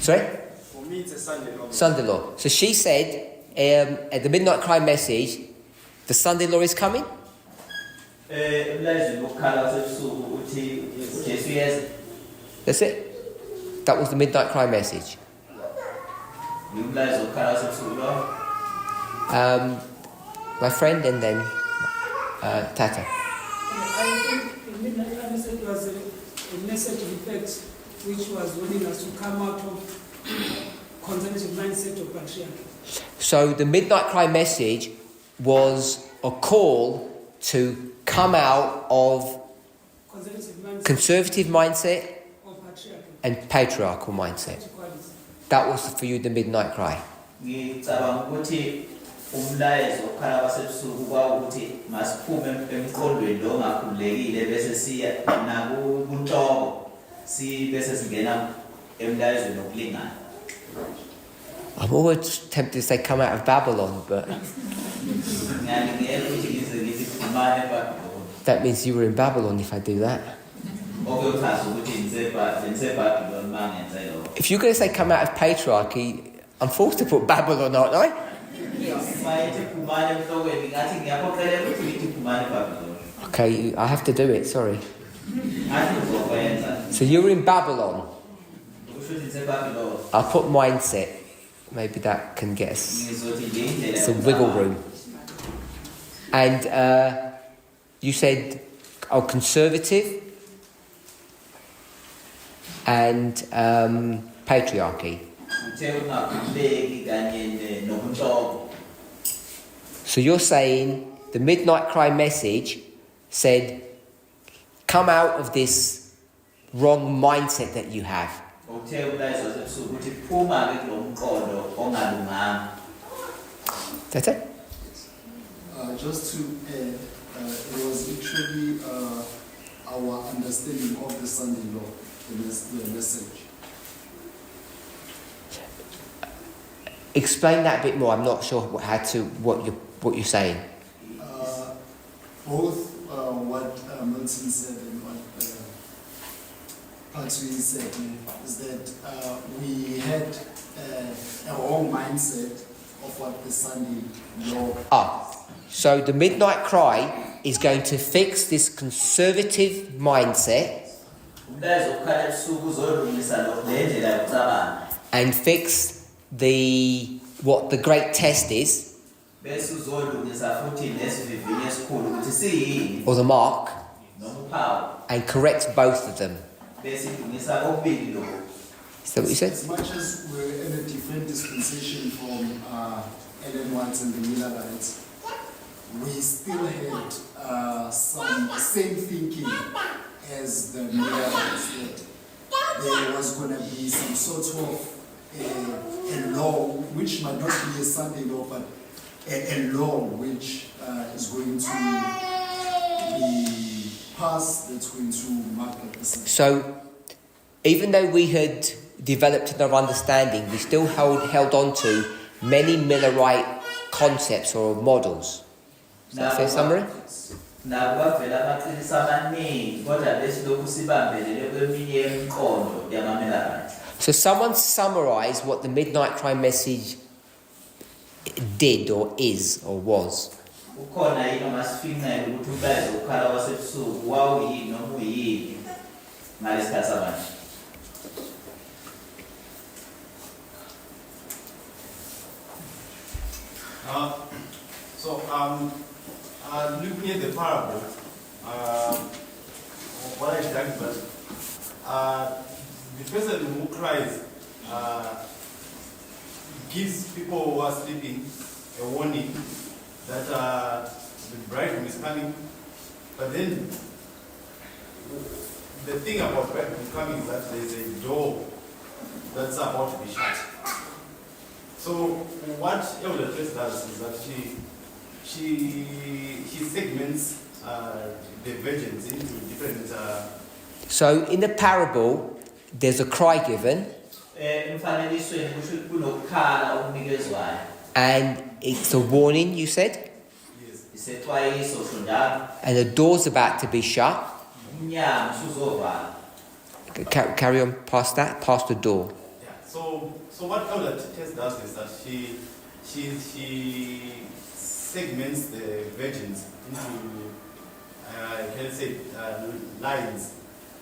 Sorry? For me, it's a Sunday law. Sunday law. So she said at the midnight cry message, the Sunday law is coming. Umlayezo wokukhala kwasebusuku uthi Jesu yeza. That's it. That was the midnight cry message. Umlayezo wokukhala kwasebusuku lo. My friend and then Tata. I think the midnight cry message was a message in fact which was warning us to come out of conservative mindset of patriarchy. So the midnight cry message was a call to come out of conservative mindset of patriarchy. and patriarchal mindset. That was for you the midnight cry. Ngicabanga ukuthi umlayezo wokukhala kwasebusuku kwawukuthi masiphume emqondweni lo ongakhululekile bese siya nakunhloko bese singena emlayezweni wokulingana. I'm always tempted to say come out of Babylon, but Ngiyangiyela ukuthi ngize ngithi phumani eBhabhiloni. that means you were in Babylon if I do that. Okuyochaza ukuthi ngiseBhabhiloni uma ngenze lokho. If you're going to say come out of patriarchy, I'm forced to put Babylon, aren't I? Uma yithi phumani emhlokweni ngathi ngiyaphoqelela ukuthi ngithi phumani eBhabhiloni. Okay, I have to do it, sorry. Ngathi ngizokwenza. So you were in Babylon. Kusho ukuthi ngiseBhabhiloni. I'll put mindset. Maybe that can get us Ngizothi ngiyindlela some wiggle room. And you said, conservative and patriarchy. Uthe ungakhululeki kanye nobunhloko. So you're saying the midnight cry message said, come out of this wrong mindset that you have. Uthe umlayezo wasebusuku ukuthi phuma ke kulo mqondo ongalunganga. That's it? Just to add, it was actually our understanding of the Sunday law, the message. Explain that a bit more. I'm not sure what you're saying. Both what Milton said and what Patrick said is that we had a wrong mindset of what the Sunday law. So the midnight cry is going to fix this conservative mindset Umlayezo wokukhala ebusuku uzolungisa le ndlela yokucabanga. and fix what the great test is, Bese uzolungisa futhi nesivivinyo esikhulu ukuthi siyini or the mark, noma uphawu. and correct both of them. Bese ilungisa kokubili lokho. Is that what you said? As much as we're in a different dispensation from Ellen White and the Millerites, we still had some same thinking as the Millerites, that there was going to be some sort of a law, which might not be a Sunday law, but a law which is going to be passed, that's going to mark the Sunday. So, even though we had developed in our understanding, we still held on to many Millerite concepts or models. Is that a fair summary? Nakuba vela amaqiniso amaningi kodwa besilokhu sibambelele kweminye yemiqondo yamaMillerite. So someone summarise what the midnight cry message did or is or was. Ukhona yini omasifincele ukuthi umlayezo wokukhala kwasebusuku wawuyini noma uyini ngalesikhathi samanje? Looking at the parable, what I done, but the person who cries gives people who are sleeping a warning that the bridegroom is coming. But then the thing about bridegroom coming is that there's a door that's about to be shut. So what Elder Trace does is that he segments the virgins into different. So in the parable, there's a cry given, and it's a warning, you said? Yes. And the door's about to be shut. Carry on past that, past the door. Yeah. So what Elder Trace does is that she segments the virgins into can say lines,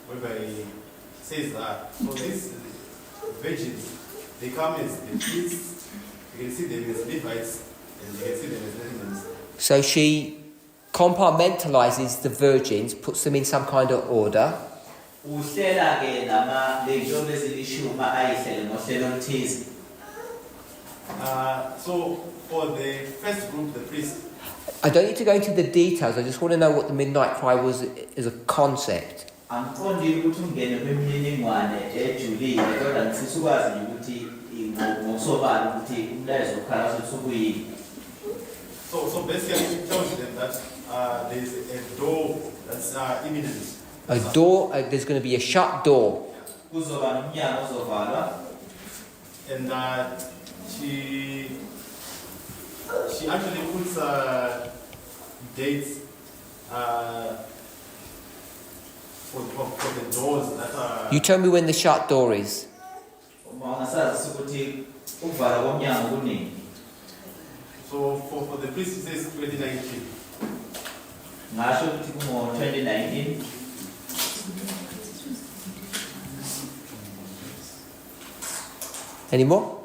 whereby he says that for these virgins, they come as the priests, you can see them as Levites, and you can see them as Levites. So she compartmentalizes the virgins, puts them in some kind of order. So for the first group, the priests, I don't need to go into the details, I just want to know what the midnight cry was as a concept. So basically it tells them that there's a door that's imminent. A door, there's going to be a shut door. And she actually puts dates for the doors that are. You tell me when the shut door is. So for the priest it says 2019. 2019. Any more?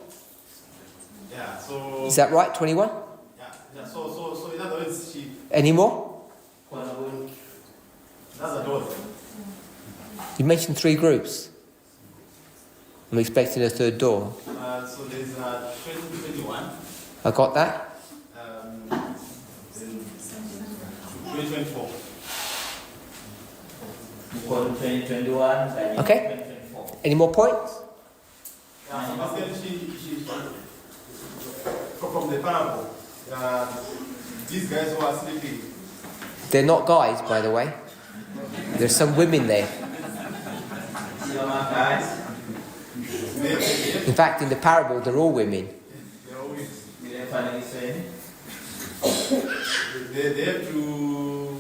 Yeah, so. Is that right, 21? Yeah. So in other words, she. Any more? That's a door. You mentioned 3 groups. I'm expecting a third door. So there's 2021. I got that? Then 2024. 2021. Okay. Any more points? From the parable, these guys who are sleeping. They're not guys, by the way. There's some women there. In fact, in the parable, they're all women. They have to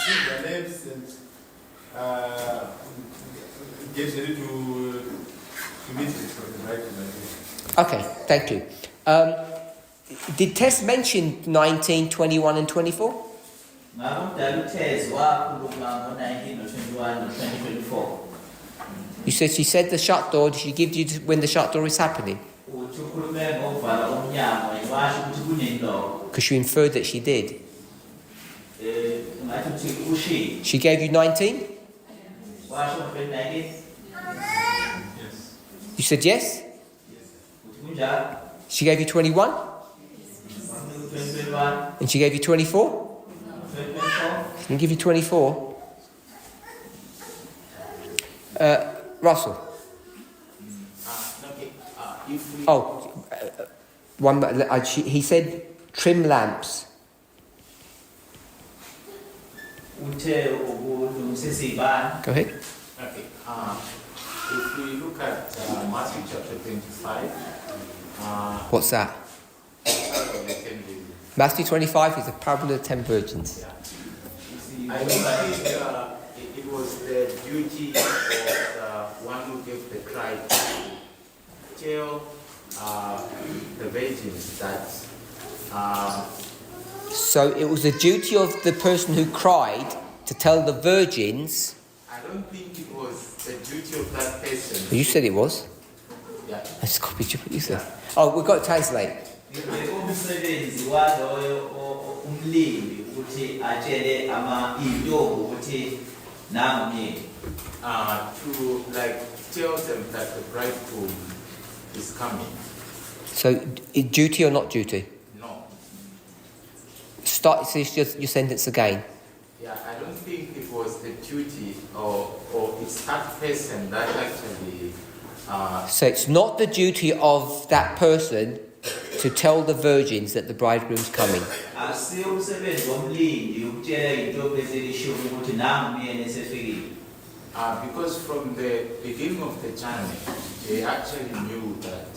keep their lips and get ready to meet it, right? Okay, thank you. Did Tess mention 19, 21 and 24? You said she said the shut door. Did she give you when the shut door is happening? Because you inferred that she did. She gave you 19? Yes. You said yes? She gave you 21? And she gave you 24? She can give you 24. Russell. He said trim lamps. Go ahead. Okay. If we look at Matthew chapter 25. What's that? Matthew 25 is the parable of the 10 virgins. Yeah. I think it was the duty of the one who gave the cry to tell the virgins that. So it was the duty of the person who cried to tell the virgins. I don't think it was the duty of that person. You said it was. Yeah. I just copied what you said. Oh, we've got to translate. To like tell them that the bridegroom is coming. So, duty or not duty? No. Start your sentence again. Yeah, I don't think it was the duty or it's that person that actually. So it's not the duty of that person to tell the virgins that the bridegroom's coming. Because from the beginning of the journey, they actually knew that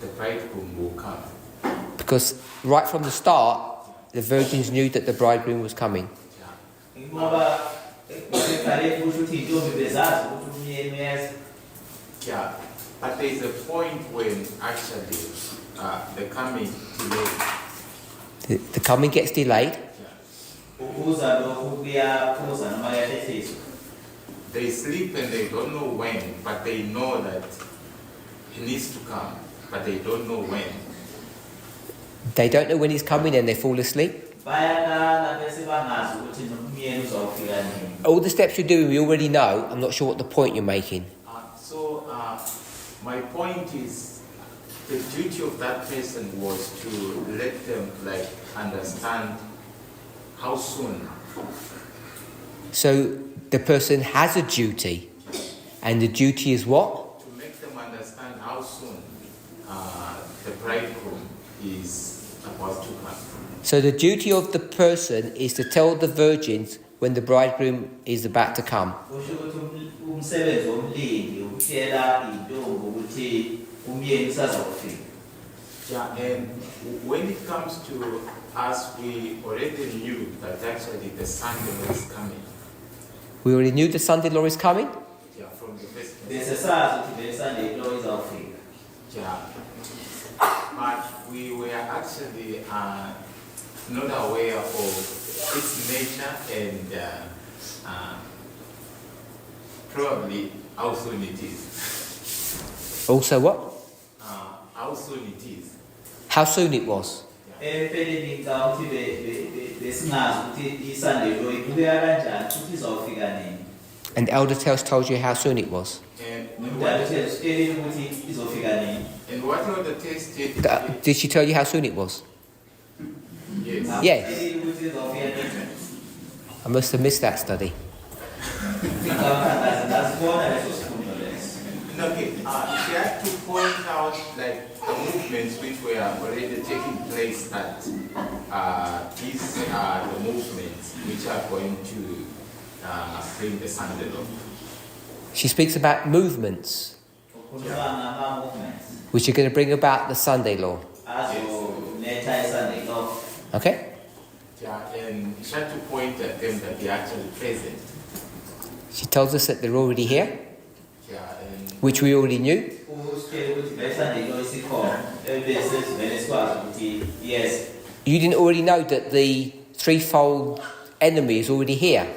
the bridegroom will come. Because right from the start, the virgins knew that the bridegroom was coming. Yeah, but there is a point when actually the coming delayed. The coming gets delayed. They sleep and they don't know when, but they know that he needs to come, but they don't know when. They don't know when he's coming and they fall asleep. All the steps you're doing, we already know. I'm not sure what the point you're making. My point is, the duty of that person was to let them understand how soon. So the person has a duty, and the duty is what? To make them understand how soon the bridegroom is about to come. So the duty of the person is to tell the virgins when the bridegroom is about to come. Yeah, and when it comes to us, we already knew that actually the Sunday law is coming. We already knew the Sunday law is coming? Yeah, from the first. Yeah, but we were actually not aware of its nature and probably how soon it is. Also what? How soon it is. How soon it was? And Elder Tels told you how soon it was? And what Elder Tels did... Did she tell you how soon it was? Yes. Yes. I must have missed that study. Okay, she had to point out the movements which were already taking place, that these are the movements which are going to bring the Sunday law. She speaks about movements, which are going to bring about the Sunday law. Okay? Yeah, and she had to point at them that they're actually present. She tells us that they're already here, Yeah, and which we already knew. You didn't already know that the threefold enemy is already here.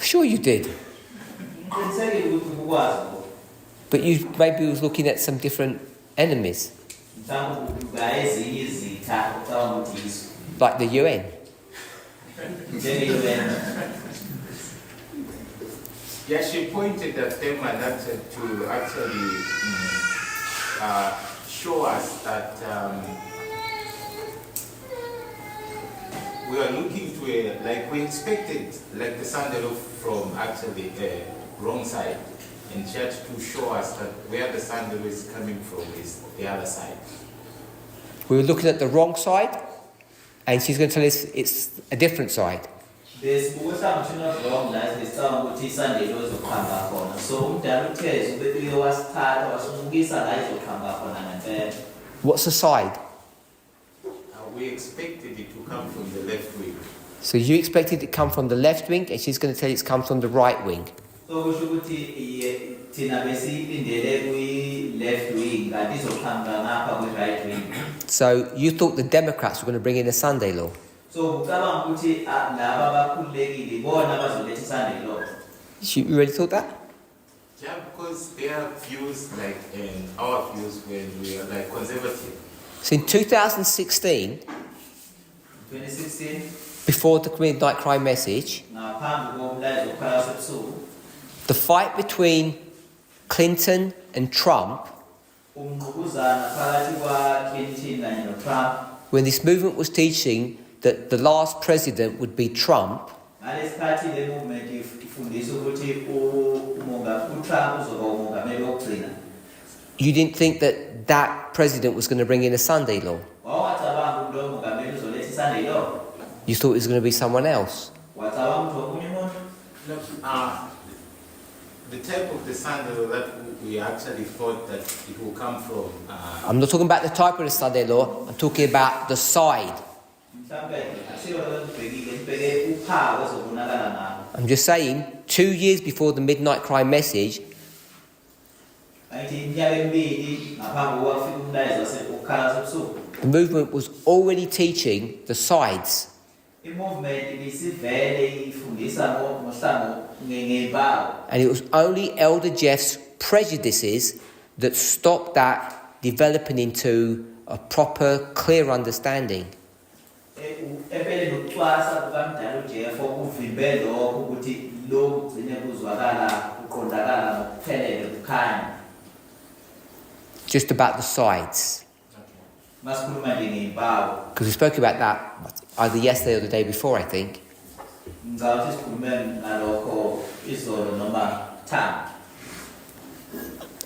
Sure you did. But you maybe was looking at some different enemies. Like the UN. yeah, she pointed at them and that to actually show us that we are looking to we expected the Sunday law from actually the wrong side, and she had to show us that where the Sunday law is coming from is the other side. We were looking at the wrong side, and she's going to tell us it's a different side. What's the side? We expected it to come from the left wing. So you expected it to come from the left wing, and she's going to tell you it's come from the right wing. So you thought the Democrats were going to bring in a Sunday law. You really thought that? Yeah, because their views and our views when we are conservative. So in 2016, before the Midnight Cry message, The fight between Clinton and Trump, Umngqubuzana phakathi kwa-Clinton kanye no-Trump. when this movement was teaching that the last president would be Trump, Ngalesikhathi le movement ifundisa ukuthi uTrump uzoba umongameli wokugcina. you didn't think that that president was going to bring in a Sunday law. Wawacabanga ukuthi lo mongameli uzoletha iSunday law. You thought it was going to be someone else. Wacabanga ukuthi omunye umuntu. Look, the type of the Sunday law that we actually thought that it will come from. I'm not talking about the type of the Sunday law, I'm talking about the side. I'm just saying, 2 years before the midnight cry message, the movement was already teaching the sides. And it was only Elder Jeff's prejudices that stopped that developing into a proper, clear understanding. Just about the sides. Because we spoke about that either yesterday or the day before, I think.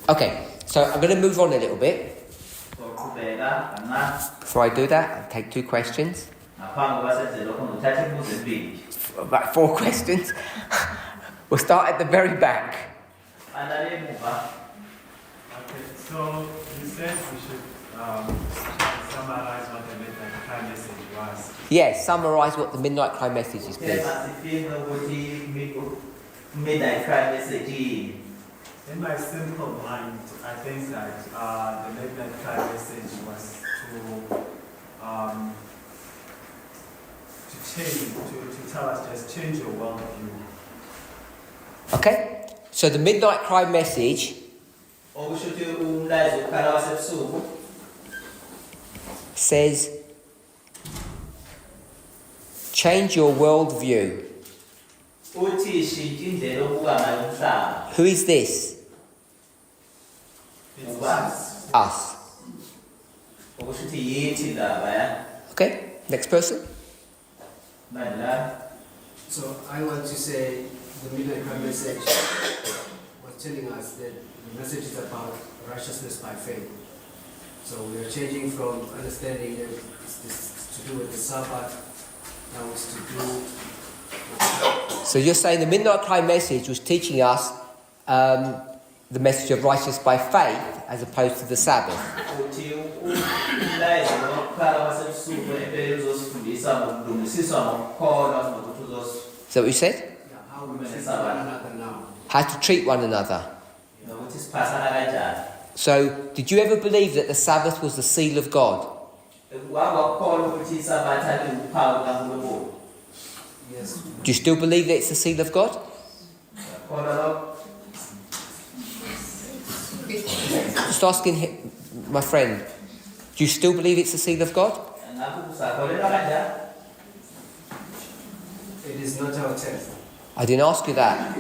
Okay, so I'm going to move on a little bit. Before I do that, I'll take 2 questions. About 4 questions. We'll start at the very back. Okay, so you said we should summarize what the midnight cry message was. Yes, summarise what the midnight cry message is, please. In my simple mind, I think that the midnight cry message was to tell us just change your worldview. Okay, so the midnight cry message says, change your worldview. Who is this? It's us. Us. Okay, next person. So I want to say the midnight cry message was telling us that the message is about righteousness by faith. So we are changing from understanding that it's to do with the Sabbath, now it's to do. So you're saying the midnight cry message was teaching us the message of righteousness by faith as opposed to the Sabbath. Is that what you said? Yeah, how we treat one another now. How to treat one another. So, did you ever believe that the Sabbath was the seal of God? Yes. Do you still believe that it's the seal of God? Just asking him, my friend, do you still believe it's the seal of God? It is not our test. I didn't ask you that.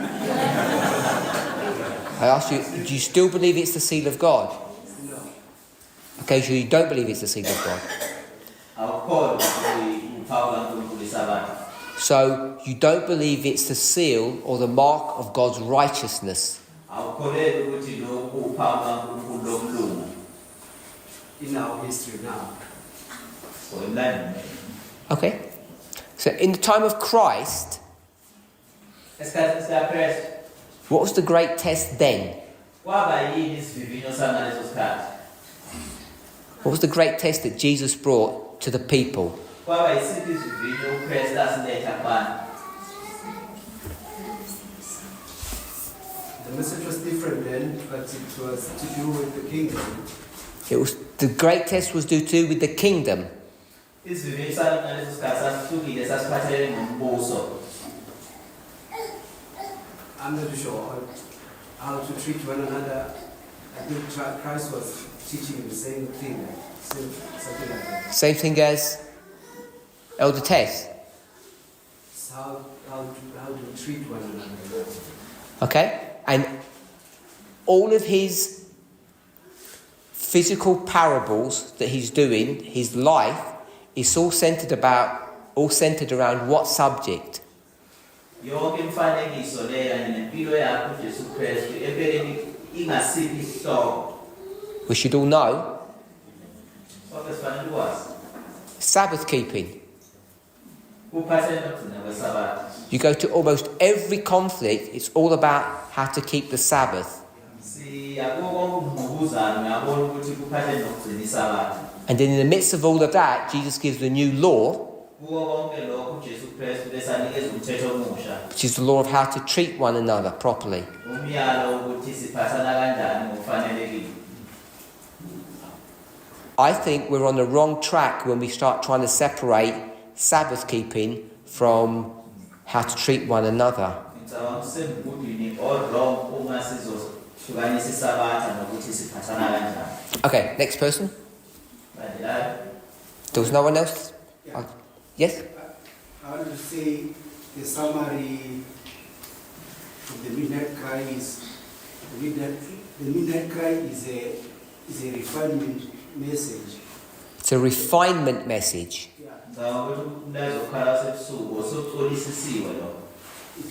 I asked you, do you still believe it's the seal of God? No. Okay, so you don't believe it's the seal of God. So you don't believe it's the seal or the mark of God's righteousness. In our history now. Okay. So in the time of Christ, what was the great test then? What was the great test that Jesus brought to the people? The message was different then, but it was to do with the kingdom. It was the great test was to do with the kingdom. I'm not sure how to treat one another. I think Christ was teaching the same thing, something like that. Same thing as Elder Tess. It's how to treat one another. Okay. And all of his physical parables that he's doing, his life, is all centered around what subject? Yonke imifanekiso le kanye nempilo yakhe uJesu Kristu empeleni ingasiphi isihloko. We should all know. Sonke sifanele ukwazi. Sabbath keeping. Kuphathele nokugcina kweSabatha. You go to almost every conflict, it's all about how to keep the Sabbath. And then in the midst of all of that, Jesus gives the new law, which is the law of how to treat one another properly. I think we're on the wrong track when we start trying to separate Sabbath keeping from how to treat one another. Okay, next person. There was no one else? Yeah. Yes? I want to say the summary of the midnight cry is the midnight cry is a refinement message. It's a refinement message. It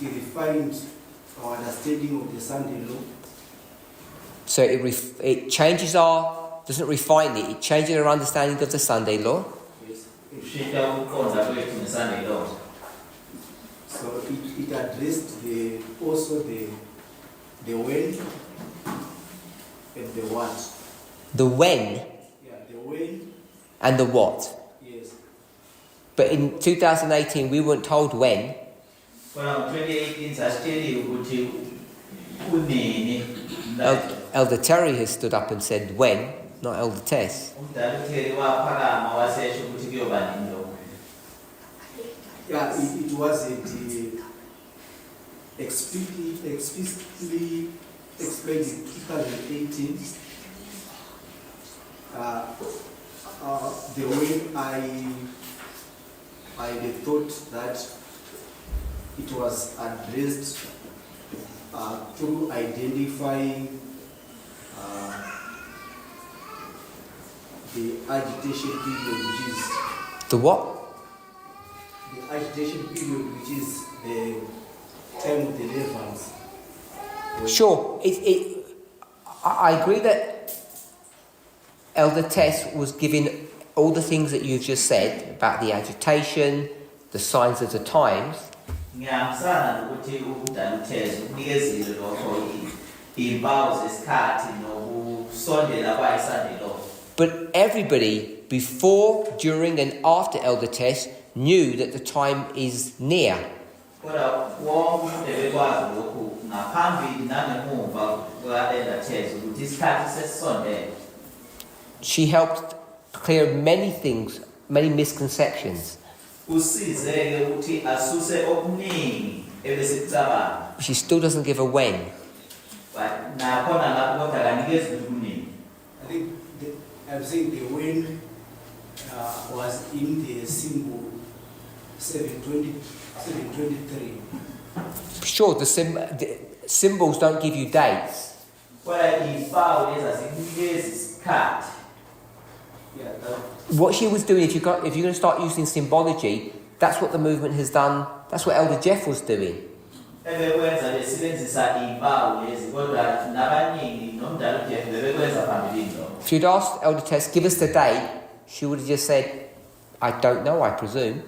refines our understanding of the Sunday law. So it changes doesn't refine it changes our understanding of the Sunday law. Yes. So it addressed also the when and the what. The when? Yeah, the when. And the what? Yes. But in 2018 we weren't told when. Elder Terry has stood up and said when, not Elder Tess. Yeah, it wasn't explicitly explained in 2018. The way I thought that it was addressed through identifying the agitation period, which is the what? The agitation period, which is the time of the Levants. Sure, I agree that Elder Tess was giving all the things that you've just said about the agitation, the signs of the times. But everybody, before, during and after Elder Tess, knew that the time is near. She helped clear many things, many misconceptions. She still doesn't give a when. I'm saying the when was in the symbol 723. Sure, the symbols don't give you dates. What she was doing, if you're going to start using symbology, that's what the movement has done. That's what Elder Jeff was doing. If you'd asked Elder Tess, give us the date, she would have just said, I don't know, I presume.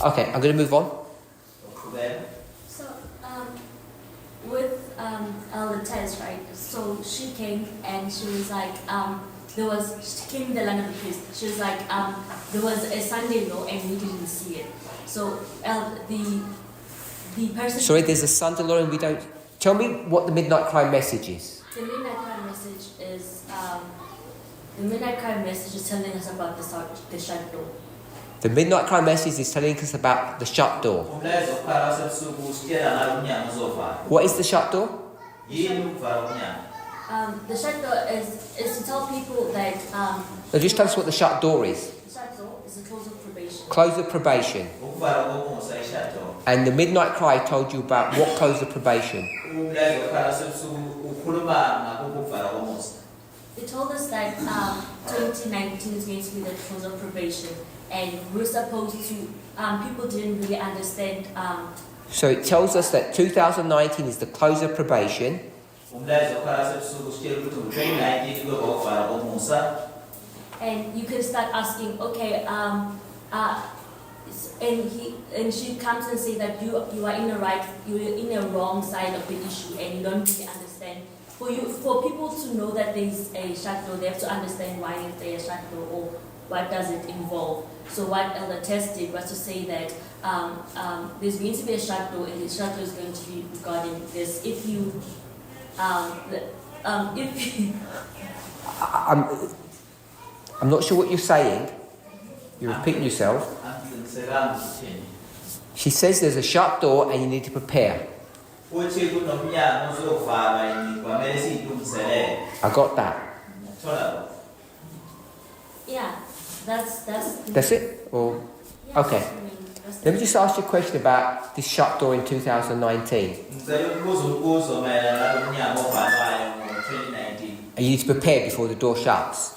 Okay, I'm going to move on. So, with Elder Tess, right? So she came and she was like, she came in the land of the priest. She was like, there was a Sunday law and we didn't see it. So the person. Sorry, there's a Sunday law and we don't. Tell me what the Midnight Cry message is. The Midnight Cry message is telling us about the shut door. The Midnight Cry message is telling us about the shut door. What is the shut door? The shut door is to tell people that. No, just tell us what the shut door is. The shut door is a close of probation. Close of probation. ukuvala komusa ishado. And the midnight cry told you about what close of probation? Umlayezo wokukhala sebusuku ukhuluma ngakho ukuvala komusa. It told us that 2019 is going to be the close of probation, and we're supposed to, people didn't really understand. So it tells us that 2019 is the close of probation. Umlayezo wokukhala sebusuku sitshela ukuthi ngo-2019 kuyoba ukuvala komusa. And you can start asking, okay, and she comes and say that you are you're in a wrong side of the issue, and you don't really understand. For people to know that there is a shutdown, they have to understand why is there a shutdown or what does it involve. So what Elder Tess did was to say that there's going to be a shutdown, and the shutdown is going to be regarding this. If you, I'm not sure what you're saying. You're repeating yourself. She says there's a shut door and you need to prepare. I got that. Yeah, That's it? Or okay. Let me just ask you a question about this shut door in 2019. And you need to prepare before the door shuts.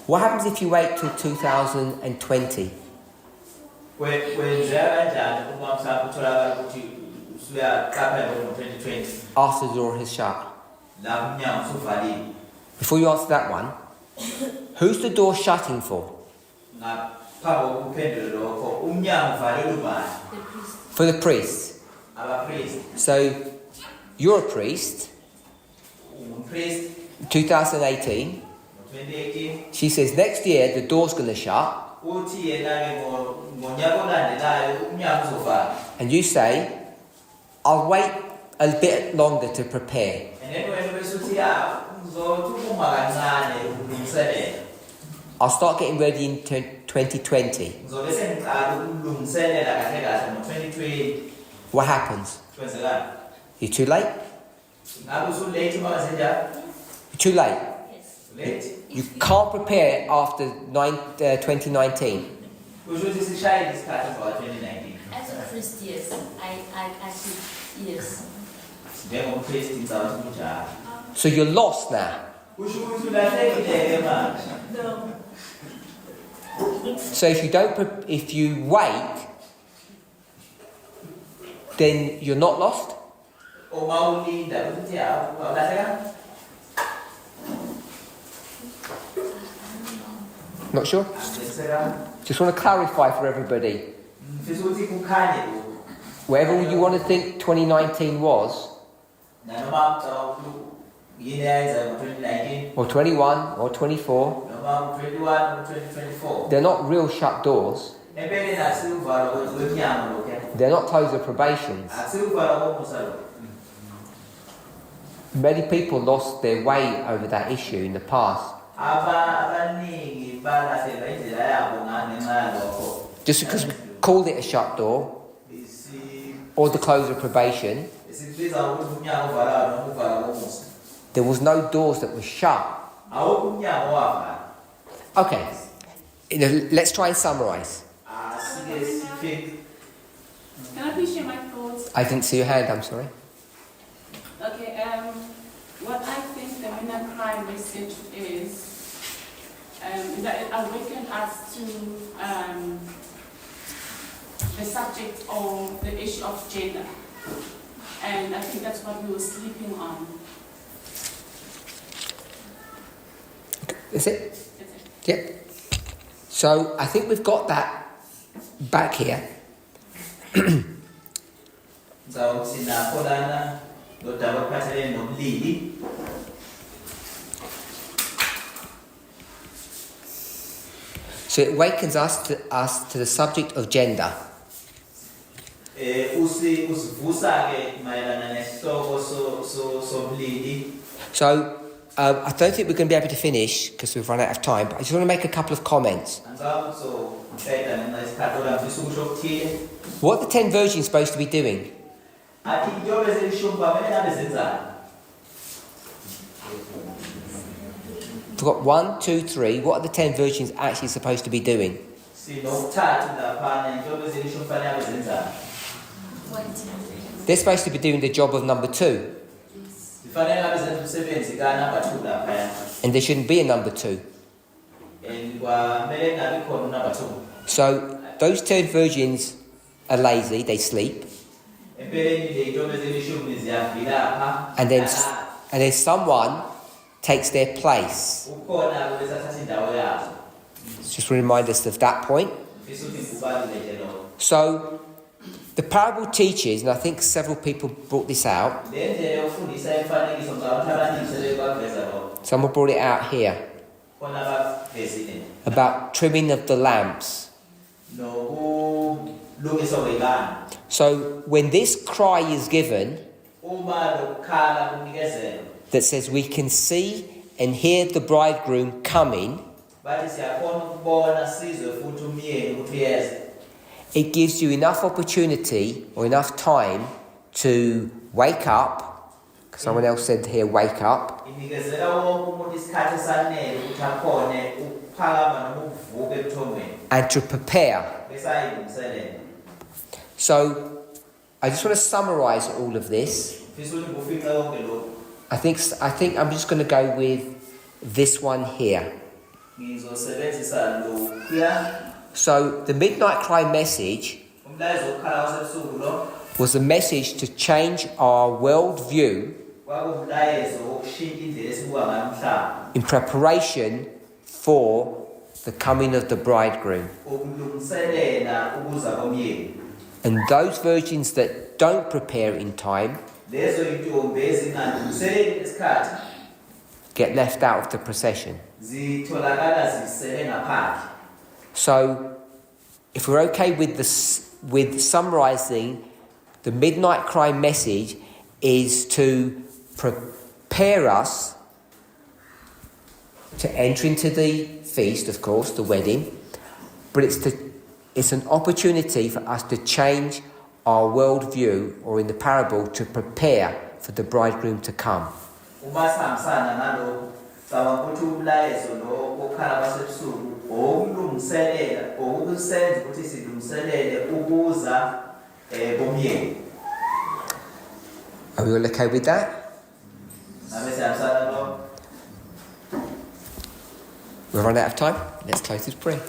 What happens if you wait till 2020? After the door is shut. Before you answer that one, who's the door shutting for? For the priest. So, you're a priest. 2018. She says next year the door's going to shut. And you say, I'll wait a bit longer to prepare. I'll start getting ready in 2020. What happens? You're too late? You're too late? You can't prepare after 2019. As a priest, yes. I actually, yes. So you're lost now? No. So if you wait, then you're not lost? Not sure? Just want to clarify for everybody. Wherever you want to think 2019 was, or 21, or 24, they're not real shut doors. They're not closed of probations. Many people lost their way over that issue in the past. Just because we called it a shut door or the close of probation, there was no doors that were shut. Okay, let's try and summarise. Can I please share my thoughts? I didn't see your hand, I'm sorry. Okay, what I think the Mina Cry message is that it awakened us to the subject of the issue of gender. And I think that's what we were sleeping on. Is it? Yep. So I think we've got that back here. So it awakens us to the subject of gender. So I don't think we're going to be able to finish because we've run out of time, but I just want to make a couple of comments. What are the 10 virgins supposed to be doing? We've got 1, 2, 3. What are the 10 virgins actually supposed to be doing? They're supposed to be doing the job of number 2. And there shouldn't be a number 2. So those 10 virgins are lazy, they sleep. And then someone takes their place. Just remind us of that point. So the parable teaches, and I think several people brought this out. Someone brought it out here. About trimming of the lamps. So when this cry is given, that says we can see and hear the bridegroom coming, it gives you enough opportunity or enough time to wake up. Someone else said here, wake up. And to prepare. So I just want to summarize all of this. I think I'm just going to go with this one here. So the midnight cry message was a message to change our world view in preparation for the coming of the bridegroom. And those virgins that don't prepare in time get left out of the procession. So, if we're okay with summarising, the midnight cry message is to prepare us to enter into the feast, of course, the wedding, but it's an opportunity for us to change our worldview, or in the parable, to prepare for the bridegroom to come. Are we all okay with that? We've run out of time. Let's close this prayer.